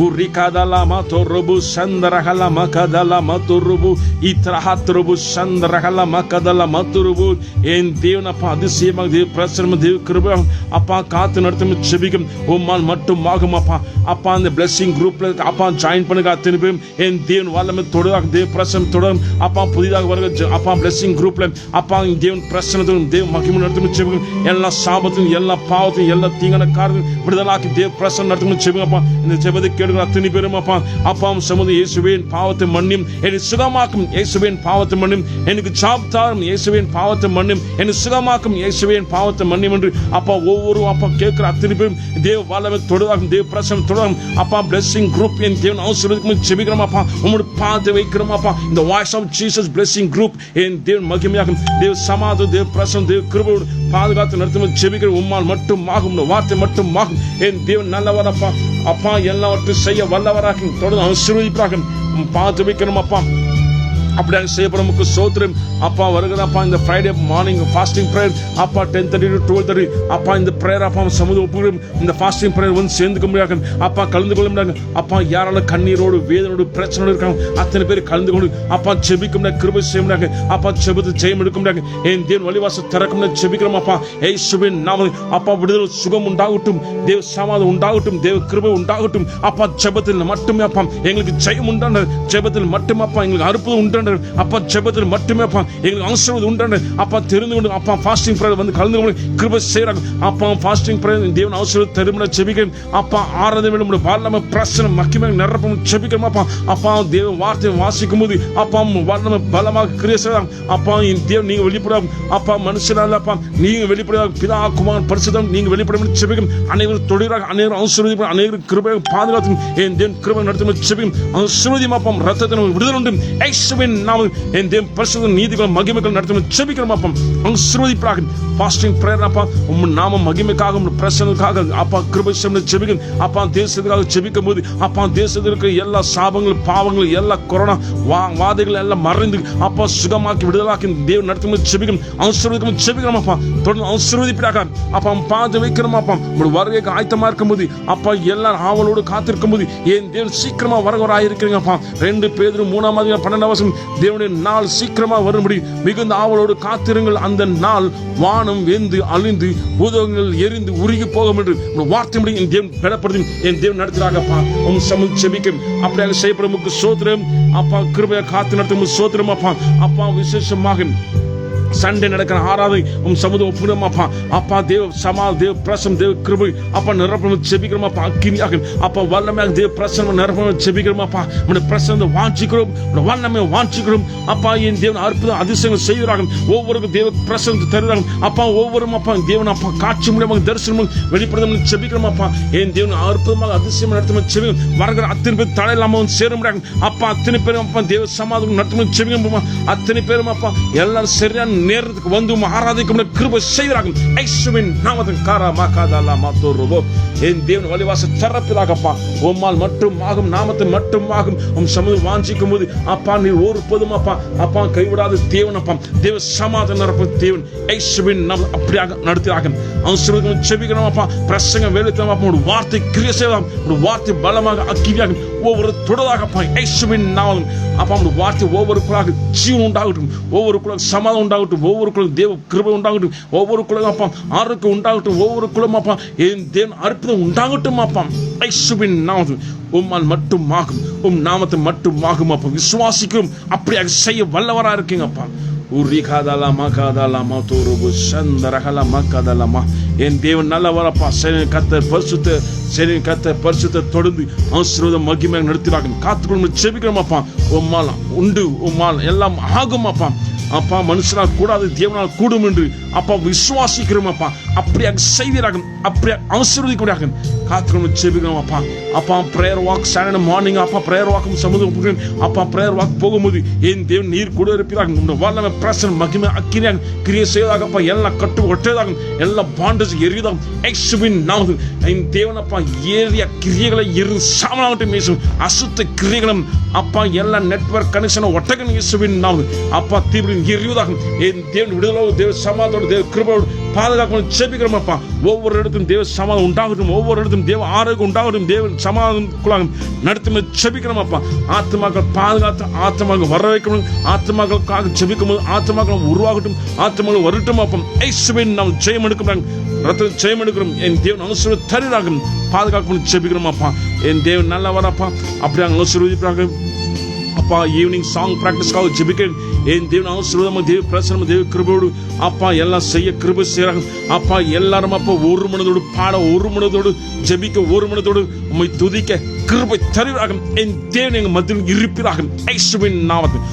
உரிகாதலா மதுருபு சந்தரஹலா மகதலா மதுருபு இத்ரஹத்ருபு சந்தரஹலா மகதலா மதுருபு என் தேவன் அப்பா. அதிசயமாக தேவ பிரசன்னமாக தேவ கிருபை அப்பா காத்து நடத்தும் ஜெபிக்கும் உம்மால் மட்டும் ஆகும் அப்பா. அப்பா அந்த பிளெஸிங் குரூப்ல அப்பா ஜாயின் பண்ணுங்க அத்தனை பேரும் என் தேவன் வல்லமை தொடராக தேவ பிரசன்னம் தொடரும் அப்பா. புதிதாக வருகிற அப்பா பிளெஸிங் குரூப்ல அப்பா தேவன் பிரசன்னத்தும் தேவ மகிமை நடத்தும் ஜெபிக்கும் எல்லா சாபத்தையும் எல்லா பாவத்தையும் எல்லா தீங்கான காரியத்தையும் விடுதலாக்கி தேவ பிரசன்னம் நடத்தும் ஜெபிக்கும் அப்பா. இந்த ஜெபத்தை கேடுகிற அத்தனை பேரும் அப்பா அப்பா சமூக இயேசுவின் பாவத்தை மன்னியும் என்னை சுகமாக்கும் இயேசுவின் பாவத்தை மன்னியும் எனக்கு ஜாப் தாரும் இயேசுவின் பாவத்தை மன்னியும் என்னை சுகமாக்கும் இயேசுவின் பாவத்தை மன்னியும் என்று அப்பா ஒவ்வொரு அப்பா கேட்கிற அத்தனை பேரும் தேவ வல்லமை தொடராகும் தேவ பிரசன்னம் தொடரும் அப்பா. பிளெஸிங் குரூப் என் தேவன் ஆசீர்வதிக்கும் ஜெபிக்கிறோம் அப்பா. உம்முடைய பாதத்தை வைக்கிறோம் அப்பா. இந்த voice of Jesus blessing group என் தேவன் மகிமையாகும் தேவ சமாதானம் தேவ பிரசன்னம் தேவ கிருபையோடு பாதுகாத்து நடத்தும் ஜெபிக்கிற உம்மால் மட்டும் ஆகும் வார்த்தை மட்டும் ஆகும் என் தேவன் நல்லவர் அப்பா. அப்பா எல்லாவற்றையும் செய்ய வல்லவராக தொடர்ந்து ஆசீர்வதிப்பாக பார்த்து வைக்கணும் அப்பா. அப்படியாக செய்யப்படும் சோத்திரம் அப்பா. வருகிறப்பா இந்த ஃப்ரைடே மார்னிங் ஃபாஸ்டிங் ப்ரேயர் அப்பா 10:30 to 12:30 அப்பா. இந்த ப்ரேயர் அப்பா சமூக ஒப்புகிறோம். இந்த ஃபாஸ்டிங் ப்ரேயர் வந்து சேர்ந்துக்க முடியாது அப்பா. கலந்து கொள்ள முடியாது அப்பா. யாரால கண்ணீரோடு வேதனோடு பிரச்சனையோடு இருக்காங்க அத்தனை பேர் கலந்து கொண்டு அப்பா ஜெபிக்க முடியாது கிருபை செய்ய முடியாது அப்பா. ஜெபத்தை ஜெயம் எடுக்க முடியாது என் தேவன் வழிவாசல் திறக்க முடியாது ஜெபிக்கிறோம் அப்பா. இயேசுவின் நாமத்தில் அப்பா. விடுதலை சுகம் உண்டாகட்டும் தேவ சமாதானம் உண்டாகட்டும் தேவ கிருபை உண்டாகட்டும் அப்பா. ஜெபத்தில் மட்டுமே அப்பா எங்களுக்கு ஜெயம் உண்டான ஜெபத்தில் மட்டும் அப்பா எங்களுக்கு அற்புதம் உண்டான உண்டு அப்பா, ஜெபத்தில் மட்டுமே அப்பா எங்களுக்கு ஆசீர்வாதம் உண்டு அப்பா, தெரிந்து கொண்டு அப்பா ஃபாஸ்டிங் பிரேயர் வந்து கலந்து கொண்டு கிருபை செய்றாங்க அப்பா. ஃபாஸ்டிங் பிரேயர் தேவன் ஆசீர்வாதம் தருமன ஜெபிக்கிறேன் அப்பா. ஆராதனை வேணும் வல்லமை பிரசன்னம் மகிமை நிரப்பம் ஜெபிக்கிறோம் அப்பா. அப்பா தேவ வார்த்தையை வாசிக்கும் போது அப்பா வல்லமை பலமாக கிரியை செய்யலாம் அப்பா. என் தேவன் நீங்க வெளிப்படாம அப்பா, மனுஷனால அப்பா நீங்க வெளிப்படாத பிதா குமாரன் பரிசுத்தம் நீங்க வெளிப்படும் ஜெபிக்கும். அனைவரும் தொழிலாக அனைவரும் ஆசீர்வதிக்கும், அனைவரும் கிருபை பாதுகாத்தும் என் தேவன் கிருபை நடத்தும் ஜெபிக்கும். ஆசீர்வதியும் அப்பா. ரத்தத்தின் விடுதலை உண்டு இயேசுவின் நாமத்தில் என் தேவன் பரிசுத்த நீதிகள் மகிமைகள் நடத்தும் ஜெபிக்கிறோம் அப்பா. ஆசீர்வதிப்பாக ஃபாஸ்டிங் பிரேயர் அப்பா உம் நாம மகிமைக்காக உம் பிரசன்னத்துக்காக அப்பா கிருபை செய்ய ஜெபிக்கும் அப்பா. தேசத்துக்காக ஜெபிக்கும் போது அப்பா தேசத்தில் இருக்கிற எல்லா சாபங்கள் பாவங்கள் எல்லா கொரோனா வாதைகள் எல்லாம் மறைந்து அப்பா சுகமாக்கி விடுதலாக்கி தேவன் நடத்தும் ஜெபிக்கும். ஆசீர்வதிக்கும் ஜெபிக்கிறோம் அப்பா. தொடர்ந்து ஆசீர்வதிப்பாக அப்பா பார்த்து வைக்கிறோம் அப்பா. உங்களுடைய வருகைக்கு ஆயத்தமா இருக்கும் போது அப்பா எல்லாரும் ஆவலோடு காத்திருக்கும் போது என் தேவன் சீக்கிரமா வரவராயிருக்கிறீங்கப்பா. 2 பேதுரு 3:12 தேவனுடைய நாள் சீக்கிரமா வரும்படி மிகுந்த ஆவலோடு காத்திருங்கள். அந்த நாள் வானம் வெந்து அழிந்து பூதங்கள் எரிந்து உருகி போகும் என்று வார்த்தை என் தேவன் பெறப்படுது என் தேவன் நடத்துறாங்கப்பா. உம் சமூக ஜெபிக்கும் அப்படியாக செய்யப்படும் சோத்திரம் அப்பா. கிருபையை காத்து நடத்தும் சோத்திரம் அப்பா. அப்பா விசேஷமாக சண்டே நடக்கிற ஆராதனை உம் சமுதாயம் ஒப்புகிறோம் அப்பா. அப்பா தேவ சமா தேவ பிரசம் தேவ கிருபை அப்பா நிரப்பம் ஜெபிக்கிறோம் அப்பா. அக்கினியாக அப்பா வல்லமையாக தேவ பிரசனம் நிரப்பம் ஜெபிக்கிறோம் அப்பா. உடைய பிரசனத்தை வாஞ்சிக்கிறோம், உடைய வல்லமையை வாஞ்சிக்கிறோம் அப்பா. என் தேவன் அற்புதம் அதிசயங்கள் செய்கிறார்கள். ஒவ்வொருக்கும் தேவ பிரசனத்தை தருகிறார்கள் அப்பா. ஒவ்வொரு அப்பா தேவன் அப்பா காட்சி மூலமாக தரிசனம் வெளிப்படுத்த ஜெபிக்கிறோம் அப்பா. என் தேவன் அற்புதமாக அதிசயம் நடத்தும் ஜெபிக்கும். வருகிற அத்தனை பேர் தடை இல்லாமல் சேர முடியாது அப்பா. அத்தனை பேரும் அப்பா தேவ சமாதானம் நடத்தும் ஜெபிக்கும். அத்தனை பேரும் அப்பா எல்லாரும் சரியான நேரத்துக்கு வந்து ஆராதிக்கும் கிருபை செய்கிறார்கள் இயேசுவின் நாமத்தில். காரமாகாதலா மாத்தோருவோ என் தேவன் வழிவாச திறப்பிலாகப்பா. உம்மால் மட்டும் ஆகும் நாமத்தை மட்டும் ஆகும் உம் சமூகம் வாஞ்சிக்கும் போது அப்பா நீ ஒரு போதும் அப்பா. அப்பா கைவிடாத தேவன் அப்பா. தேவ சமாதானம் நடப்பும் தேவன் இயேசுவின் நாமம் அப்படியாக நடத்தினாக ஆசீர்வாதம் ஜெபிக்கிறோம் அப்பா. பிரசங்கம் வேலைத்தம் அப்பா. ஒரு வார்த்தை கிரியை செய்யலாம், ஒரு வார்த்தை பலமாக அக்கினியாக ஒவ்வொரு தொடராகப்பா இயேசுவின் நாமம் அப்பா. ஒரு வார்த்தை ஒவ்வொருக்குள்ளாக ஜீவன் உண்டாகட்டும், ஒவ்வொருக்குள்ளாக சமாதானம் உண்டாகட்டும், ஒவ்வொருக்குள்ளும் தேவ கிருபை உண்டாகட்டும், ஒவ்வொருக்குள்ளும் அப்பா ஆரோக்கியம் உண்டாகட்டும், ஒவ்வொருக்குள்ளும் அப்பா என் தேவன் அற்புதம் உண்டாகட்டும் அப்பா. இயேசுவின் நாமத்தில் உம்மால் மட்டும் ஆகும், உம் நாமத்தை மட்டும் ஆகும் அப்பா. விசுவாசிக்கிறோம் அப்படியாக செய்ய வல்லவரா இருக்கீங்க அப்பா. என் தேவன் நல்லவரப்பா. கர்த்தர் பரிசுத்த சரி கர்த்தர் பரிசுத்த தொடர்ந்து ஆசீர்வாதம் மகிமையாக நடத்தினாங்க. காத்துக்கொண்டு ஜெபிக்கிறோம் அப்பா. உம்மால் உண்டு, உம்மால் எல்லாம் ஆகும் அப்பா. அப்பா மனுஷனால் கூடாது தேவனால் கூடும் என்று அப்பா விசுவாசிக்கிறோம் அப்பா. அப்படியாக செய்வீராக, அப்படியாக ஆசீர்வதிக்கிறாங்க. காத்துக்கொண்டு ஜெபிக்கிறோம் அப்பா. அப்பா பிரேயர் வாக் சாட்டர்டே மார்னிங் அப்பா பிரேயர் வாக்கும் சமுதாயம் அப்பா. பிரேயர் வாக் போகும்போது என் தேவன் நீர் கூட இருப்பீராக. உங்களுடைய வல்லமை பிரசன்னம் மகிமை அக்கினியாக கிரியை செய்வதாக அப்பா. எல்லாம் கட்டு ஒட்டதாக எல்லா பாண்டேஜ் எரியுதாக இயேசுவின் நாமத்தில் என் தேவன் அப்பா. ஏறிய கிரியைகளை எரி சாமனாகட்டும் இயேசு. அசுத்த கிரியைகளும் அப்பா எல்லா நெட்வொர்க் கனெக்ஷன் ஒட்டகன் இயேசுவின் நாமத்தில் அப்பா தீவிர எரியுதாக என் தேவன் விடுதலோ தேவ சமாதானோடு தேவ கிருபையோடு பாதுகாக்கணும் ஜெபிக்கிறோம் அப்பா. ஒவ்வொரு இடத்தும் தேவ சமாதானம் உண்டாகட்டும், ஒவ்வொரு இடத்தும் தேவ ஆரோக்கியம் உண்டாகட்டும், தேவ சமாதானம் நடத்தும் ஜெபிக்கிறோம் அப்பா. ஆத்மாக்கள் பாதுகாத்து ஆத்மாக்கள் வர வைக்கணும், ஆத்மாக்களுக்காக ஜெபிக்கும் போது ஆத்மாக்கள் உருவாகட்டும், ஆத்மாக்கள் வரட்டும் அப்பா. இயேசுவின் நாம் ஜெயம் எடுக்கிறோம், ரத்தம் ஜெயம் எடுக்கிறோம். என் தேவன் ஆசீர்வாதம் தருகிறார்கள், பாதுகாக்கணும் ஜெபிக்கிறோம் அப்பா. என் தேவன் நல்லா வரப்பா. அப்படியே ஆசீர்வதிப்பாங்க அப்பா. ஈவினிங் சாங் பிராக்டிஸ்க்காக ஜெபிக்கிறேன். என் தேவன் ஆசீர்வாதம் தேவ பிரசனம் தேவ கிருபையோடு அப்பா எல்லாம் செய்ய கிருபை செய்கிறாங்க அப்பா. எல்லாரும் அப்பா ஒரு மனதோடு பாட, ஒரு மனதோடு ஜெபிக்க, ஒரு மனதோடு உம்மை துதிக்க கிருபை தருகிறார்கள். என் தேவன் எங்கள் மத்தியில் இருப்பீராக இயேசுவின் நாமத்தில்.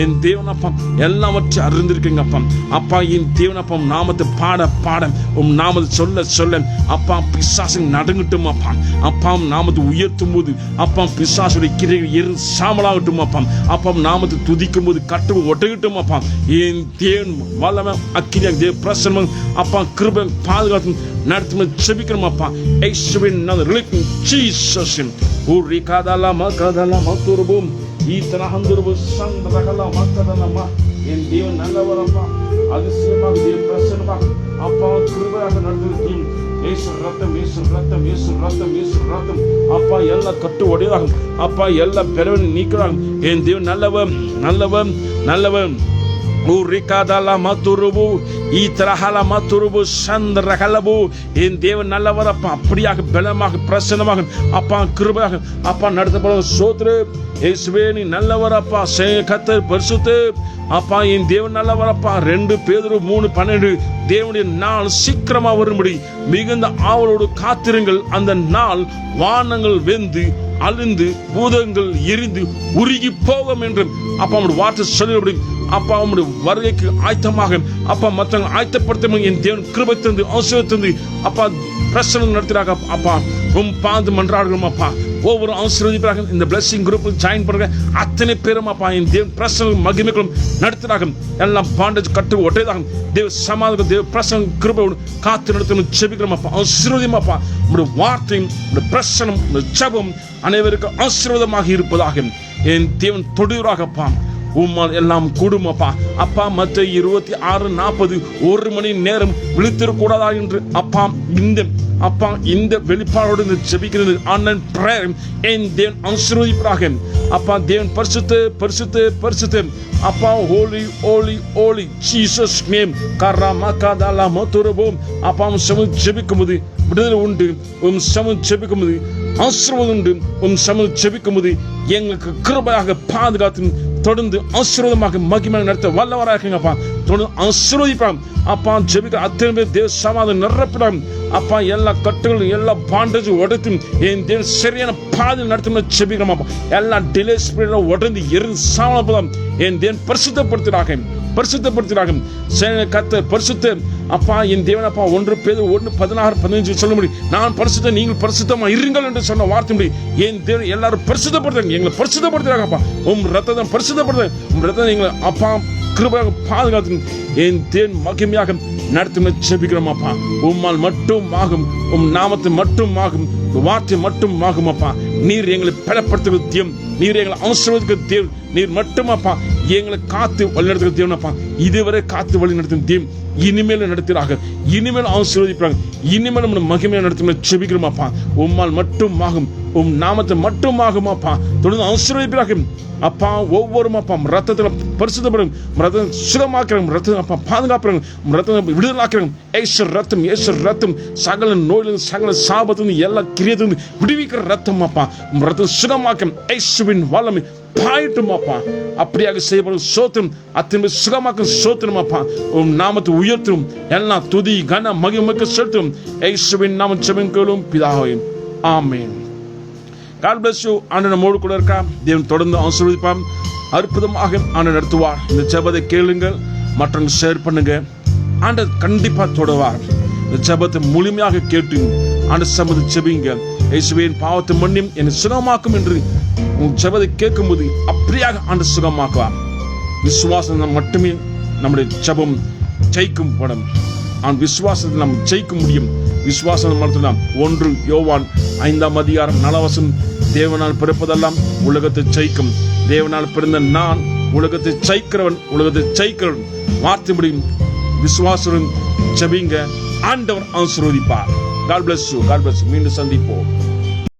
என் தேவன் அப்பா எல்லாவற்றையும் அறிந்திருக்கீங்க அப்பா. அப்பா என் தேவன் அப்பா நாமத்தை பாட பாட உம் நாமத்தை சொல்ல சொல்ல அப்பா பிசாசு நடுங்கட்டும் அப்பா. அப்பா நாமத்தை உயர்த்தும் போது அப்பா பிசாசுடைய கிரைகள் எரு சாமலாகட்டும் அப்பா. அப்பா நாமத்தை துதிக்கும் போது கட்டு ஒட்டகட்டும் அப்பா. என் தேவன் வல்லமை அக்கினியாக தேவ பிரசன்னம் அப்பா கிருபை பாதுகாத்து நடத்தும் ஜெபிக்கிறோம் அப்பா. இயேசுவின் நாமத்தில் ஜீசஸின் உரிகாதலா மகதலா மதுருபும் ஈதனஹந்துருபு சந்தரகலா மகதலமா. என் தேவன் நல்லவரப்பா. அதிசயமாக தேவ பிரசன்னமாக அப்பா கிருபையாக நடத்துகிறீங்க. இயேசு ரத்தம், இயேசு ரத்தம், இயேசு ரத்தம், இயேசு ரத்தம் அப்பா. எல்லாம் கட்டு ஒடையதாகும் அப்பா. எல்லா பெருவனை நீக்கிறாங்க. என் தேவன் நல்லவன், நல்லவன், நல்லவன். உரிகாதலா மதுருபு ஈத்தரஹல மதுருபு சந்திரஹலபு. என் தேவன் நல்லவர் அப்பா. அப்படியாக பலமாக பிரசன்னமாக அப்பா கிருபையாக அப்பா நடத்தப்பட சோத்திரம். இயேசுவே நீ நல்லவர் அப்பா. கர்த்தர் பரிசுத்தர் அப்பா. என் தேவன் நல்லவர் அப்பா. 2 பேதுரு 3:12 தேவனுடைய நாள் சீக்கிரமா வரும்படி மிகுந்த ஆவலோடு காத்திருங்கள். அந்த நாள் வானங்கள் வெந்து அழிந்து பூதங்கள் எரிந்து உருகி போகும் என்று அப்பா அவனுடைய வார்த்தை சொல்லி அப்பா அவனுடைய வருகைக்கு ஆயத்தமாக அப்பா மற்றவங்க ஆயத்தப்படுத்த என் தேவன் கிருபை தந்து ஆசீர்வதித்து அப்பா பிரசனம் நடத்துறாங்க அப்பா. பாந்து மன்றாடுகிறோம் அப்பா. ஒவ்வொரு ஆசீர்வதிப்பாக இந்த பிளஸிங் குரூப் ஜாயின் பண்ணுங்க அத்தனை பேரும் அப்பா என் தேவன் பிரசனம் மகிமைகளும் நடத்துறாங்க. எல்லாம் பாண்டேஜ் கட்டு ஒட்டையதாக தேவ சமாதானம் தேவ பிரசனம் கிருபை காத்து நடத்தணும் செபிக்கிறோம் அப்பா. ஆசீர்வதியும் அப்பா. உங்களுடைய வார்த்தையும் பிரசனம் ஜெபம் அனைவருக்கும் ஆசீர்வாதமாக இருப்பதாக என் தேவன் தொடுகிறாகப்பா. உம்மால் எல்லாம் கூடும் அப்பா. அப்பா மத்தேயு 26:40 1 மணி நேரம் விழித்திருக்கூடாதா என்று அப்பா இந்த வெளிப்பாடோடு ஜெபிக்கிறது ஆன்லைன் பிரேயர் என் தேவன் ஆசீர்வதிப்பாக அப்பா. தேவன் பரிசுத்த அப்பா. ஹோலி ஹோலி ஹோலி ஜீசஸ் நேம் கரமகதல மதுரபோம் அப்பா. சமூக ஜெபிக்கும்போது விடுதலை உண்டு. சமூக ஜெபிக்கும்போது ஆசீர்வாதம் உண்டு. சமூக ஜெபிக்கும்போது எங்களுக்கு கிருபையாக பாதுகாத்து தொடர்ந்து ஆசீர்வாதமாக மகிமை நடத்த வல்லவராக இருக்கீங்கப்பா. தொடர்ந்து ஆசீர்வதிப்பான் அப்பா. ஜெபிக்கிற அத்தனை பேர் தேவ சமாதானம் நிரப்பிடாம் அப்பா. எல்லா கட்டுகளும் எல்லா பாண்டேஜும் உடைத்தும் என் தேவன் சரியான பாதையில் நடத்தணும் ஜெபிக்கிறோம் அப்பா. எல்லா டிலே ஸ்பிரிட்டை உடந்து எரிந்து சாவலாம் என் தேவன் பரிசுத்தப்படுத்துகிறாங்க. கர்த்தர் பரிசுத்தர் அப்பா. என் தேவன் அப்பா 1 பேதுரு 1:16-15 சொல்ல முடியும். நான் பரிசுத்த நீங்கள் பரிசுத்தமா இருங்கள் என்று சொன்ன வார்த்தை முடியும். என் தேவன் எல்லாரும் பரிசுத்தப்படுத்துறாங்க. எங்களை பரிசுத்தப்படுத்துறாங்க அப்பா. ரத்தத்தை பரிசுத்தப்படுத்த ரத்தத்தை எங்களை அப்பா கிருபையாக பாதுகாத்து என் தேவன் மகிமையாக நடத்தும் ஜெபிக்கிறோம் அப்பா. உம்மால் மட்டும் ஆகும். நாமத்தை மட்டும் ஆகும். வார்த்தை மட்டும் ஆகும் அப்பா. நீர் எங்களை பலப்படுத்துகிற தேவன். நீர் எங்களை ஆசீர்வதிக்கிற தேவன். நீர் மட்டும் அப்பா எங்களை காத்து வழி நடத்துகிற தேவன் அப்பா. இதுவரை காத்து வழி நடத்தும் தேவன் இனிமேல் நடத்துகிறார்கள். இனிமேல் ஆசீர்வதிப்பாங்க. இனிமேல் நம்ம மகிமையை நடத்தும் ஜெபிக்கிறோம் அப்பா. உம்மால் மட்டும் ஆகும். நாமத்தை மட்டும் ஆகும் அப்பா. தொடர்ந்து ஆசீர்வதிப்பாக அப்பா. ஒவ்வொரு அப்பா ரத்தத்தில் பரிசுத்தப்படும் ரத்தம் சுகமாக்குறாங்க. ரத்தம் அப்பா பாதுகாப்புறாங்க. ரத்தம் விடுதலாக்குறாங்க. ஏசு ரத்தம் சகல நோயிலிருந்து சகல சாபத்திலிருந்து எல்லா கிரியத்திலிருந்து விடுவிக்கிற ரத்தம் அப்பா. ரத்தம் சுகமாக்கும் ஏசுவின் வல்லமை பாயட்டும் அப்பா. அப்படியாக செய்யப்படும் சோத்திரம் அத்தனை சுகமாக்கும் சோத்திரம் அப்பா. நாமத்தை உயர்த்தும் எல்லா துதி கன மகிமைக்கு செலுத்தும் ஏசுவின் நாமம் ஜெபங்களும் பிதாவே ஆமென். God bless you. ஆண்டவர் நம்மோடு கூட இருக்கா. தேவன் தொடர்ந்து ஆசீர்வதிப்பார். அற்புதமாக ஆண்டவர் நடத்துவார். இந்த ஜெபத்தை கேளுங்கள், மற்றவங்க ஷேர் பண்ணுங்க. ஆண்டவர் கண்டிப்பா தொடர்வார். இந்த ஜெபத்தை முழுமையாக கேட்டு ஆண்டவர் சமூகத்தில் ஜெபிங்க. இயேசுவின் பாவத்தை மன்னியும் என்னை சுகமாக்கும் என்று உங்க ஜெபத்தை கேட்கும்போது அப்படியாக ஆண்டவர் சுகமாக்குவார். விசுவாசம் மட்டுமே நம்முடைய ஜெபம் ஜெயிக்கும் படம். விசுவாசத்தை நாம் ஜெயிக்க முடியும். விசுவாசம் மட்டும்தான். 1 யோவான் 5:4 தேவனால் பிறப்பதெல்லாம் உலகத்தை ஜெயிக்கும். தேவனால் பிறந்த நான் உலகத்தை ஜெயிக்கிறவன் வார்த்தை முடியும். விசுவாசம் ஜெபிங்க. ஆண்டவர் ஆசீர்வதிப்பார். God bless you. மீண்டும் சந்திப்போம்.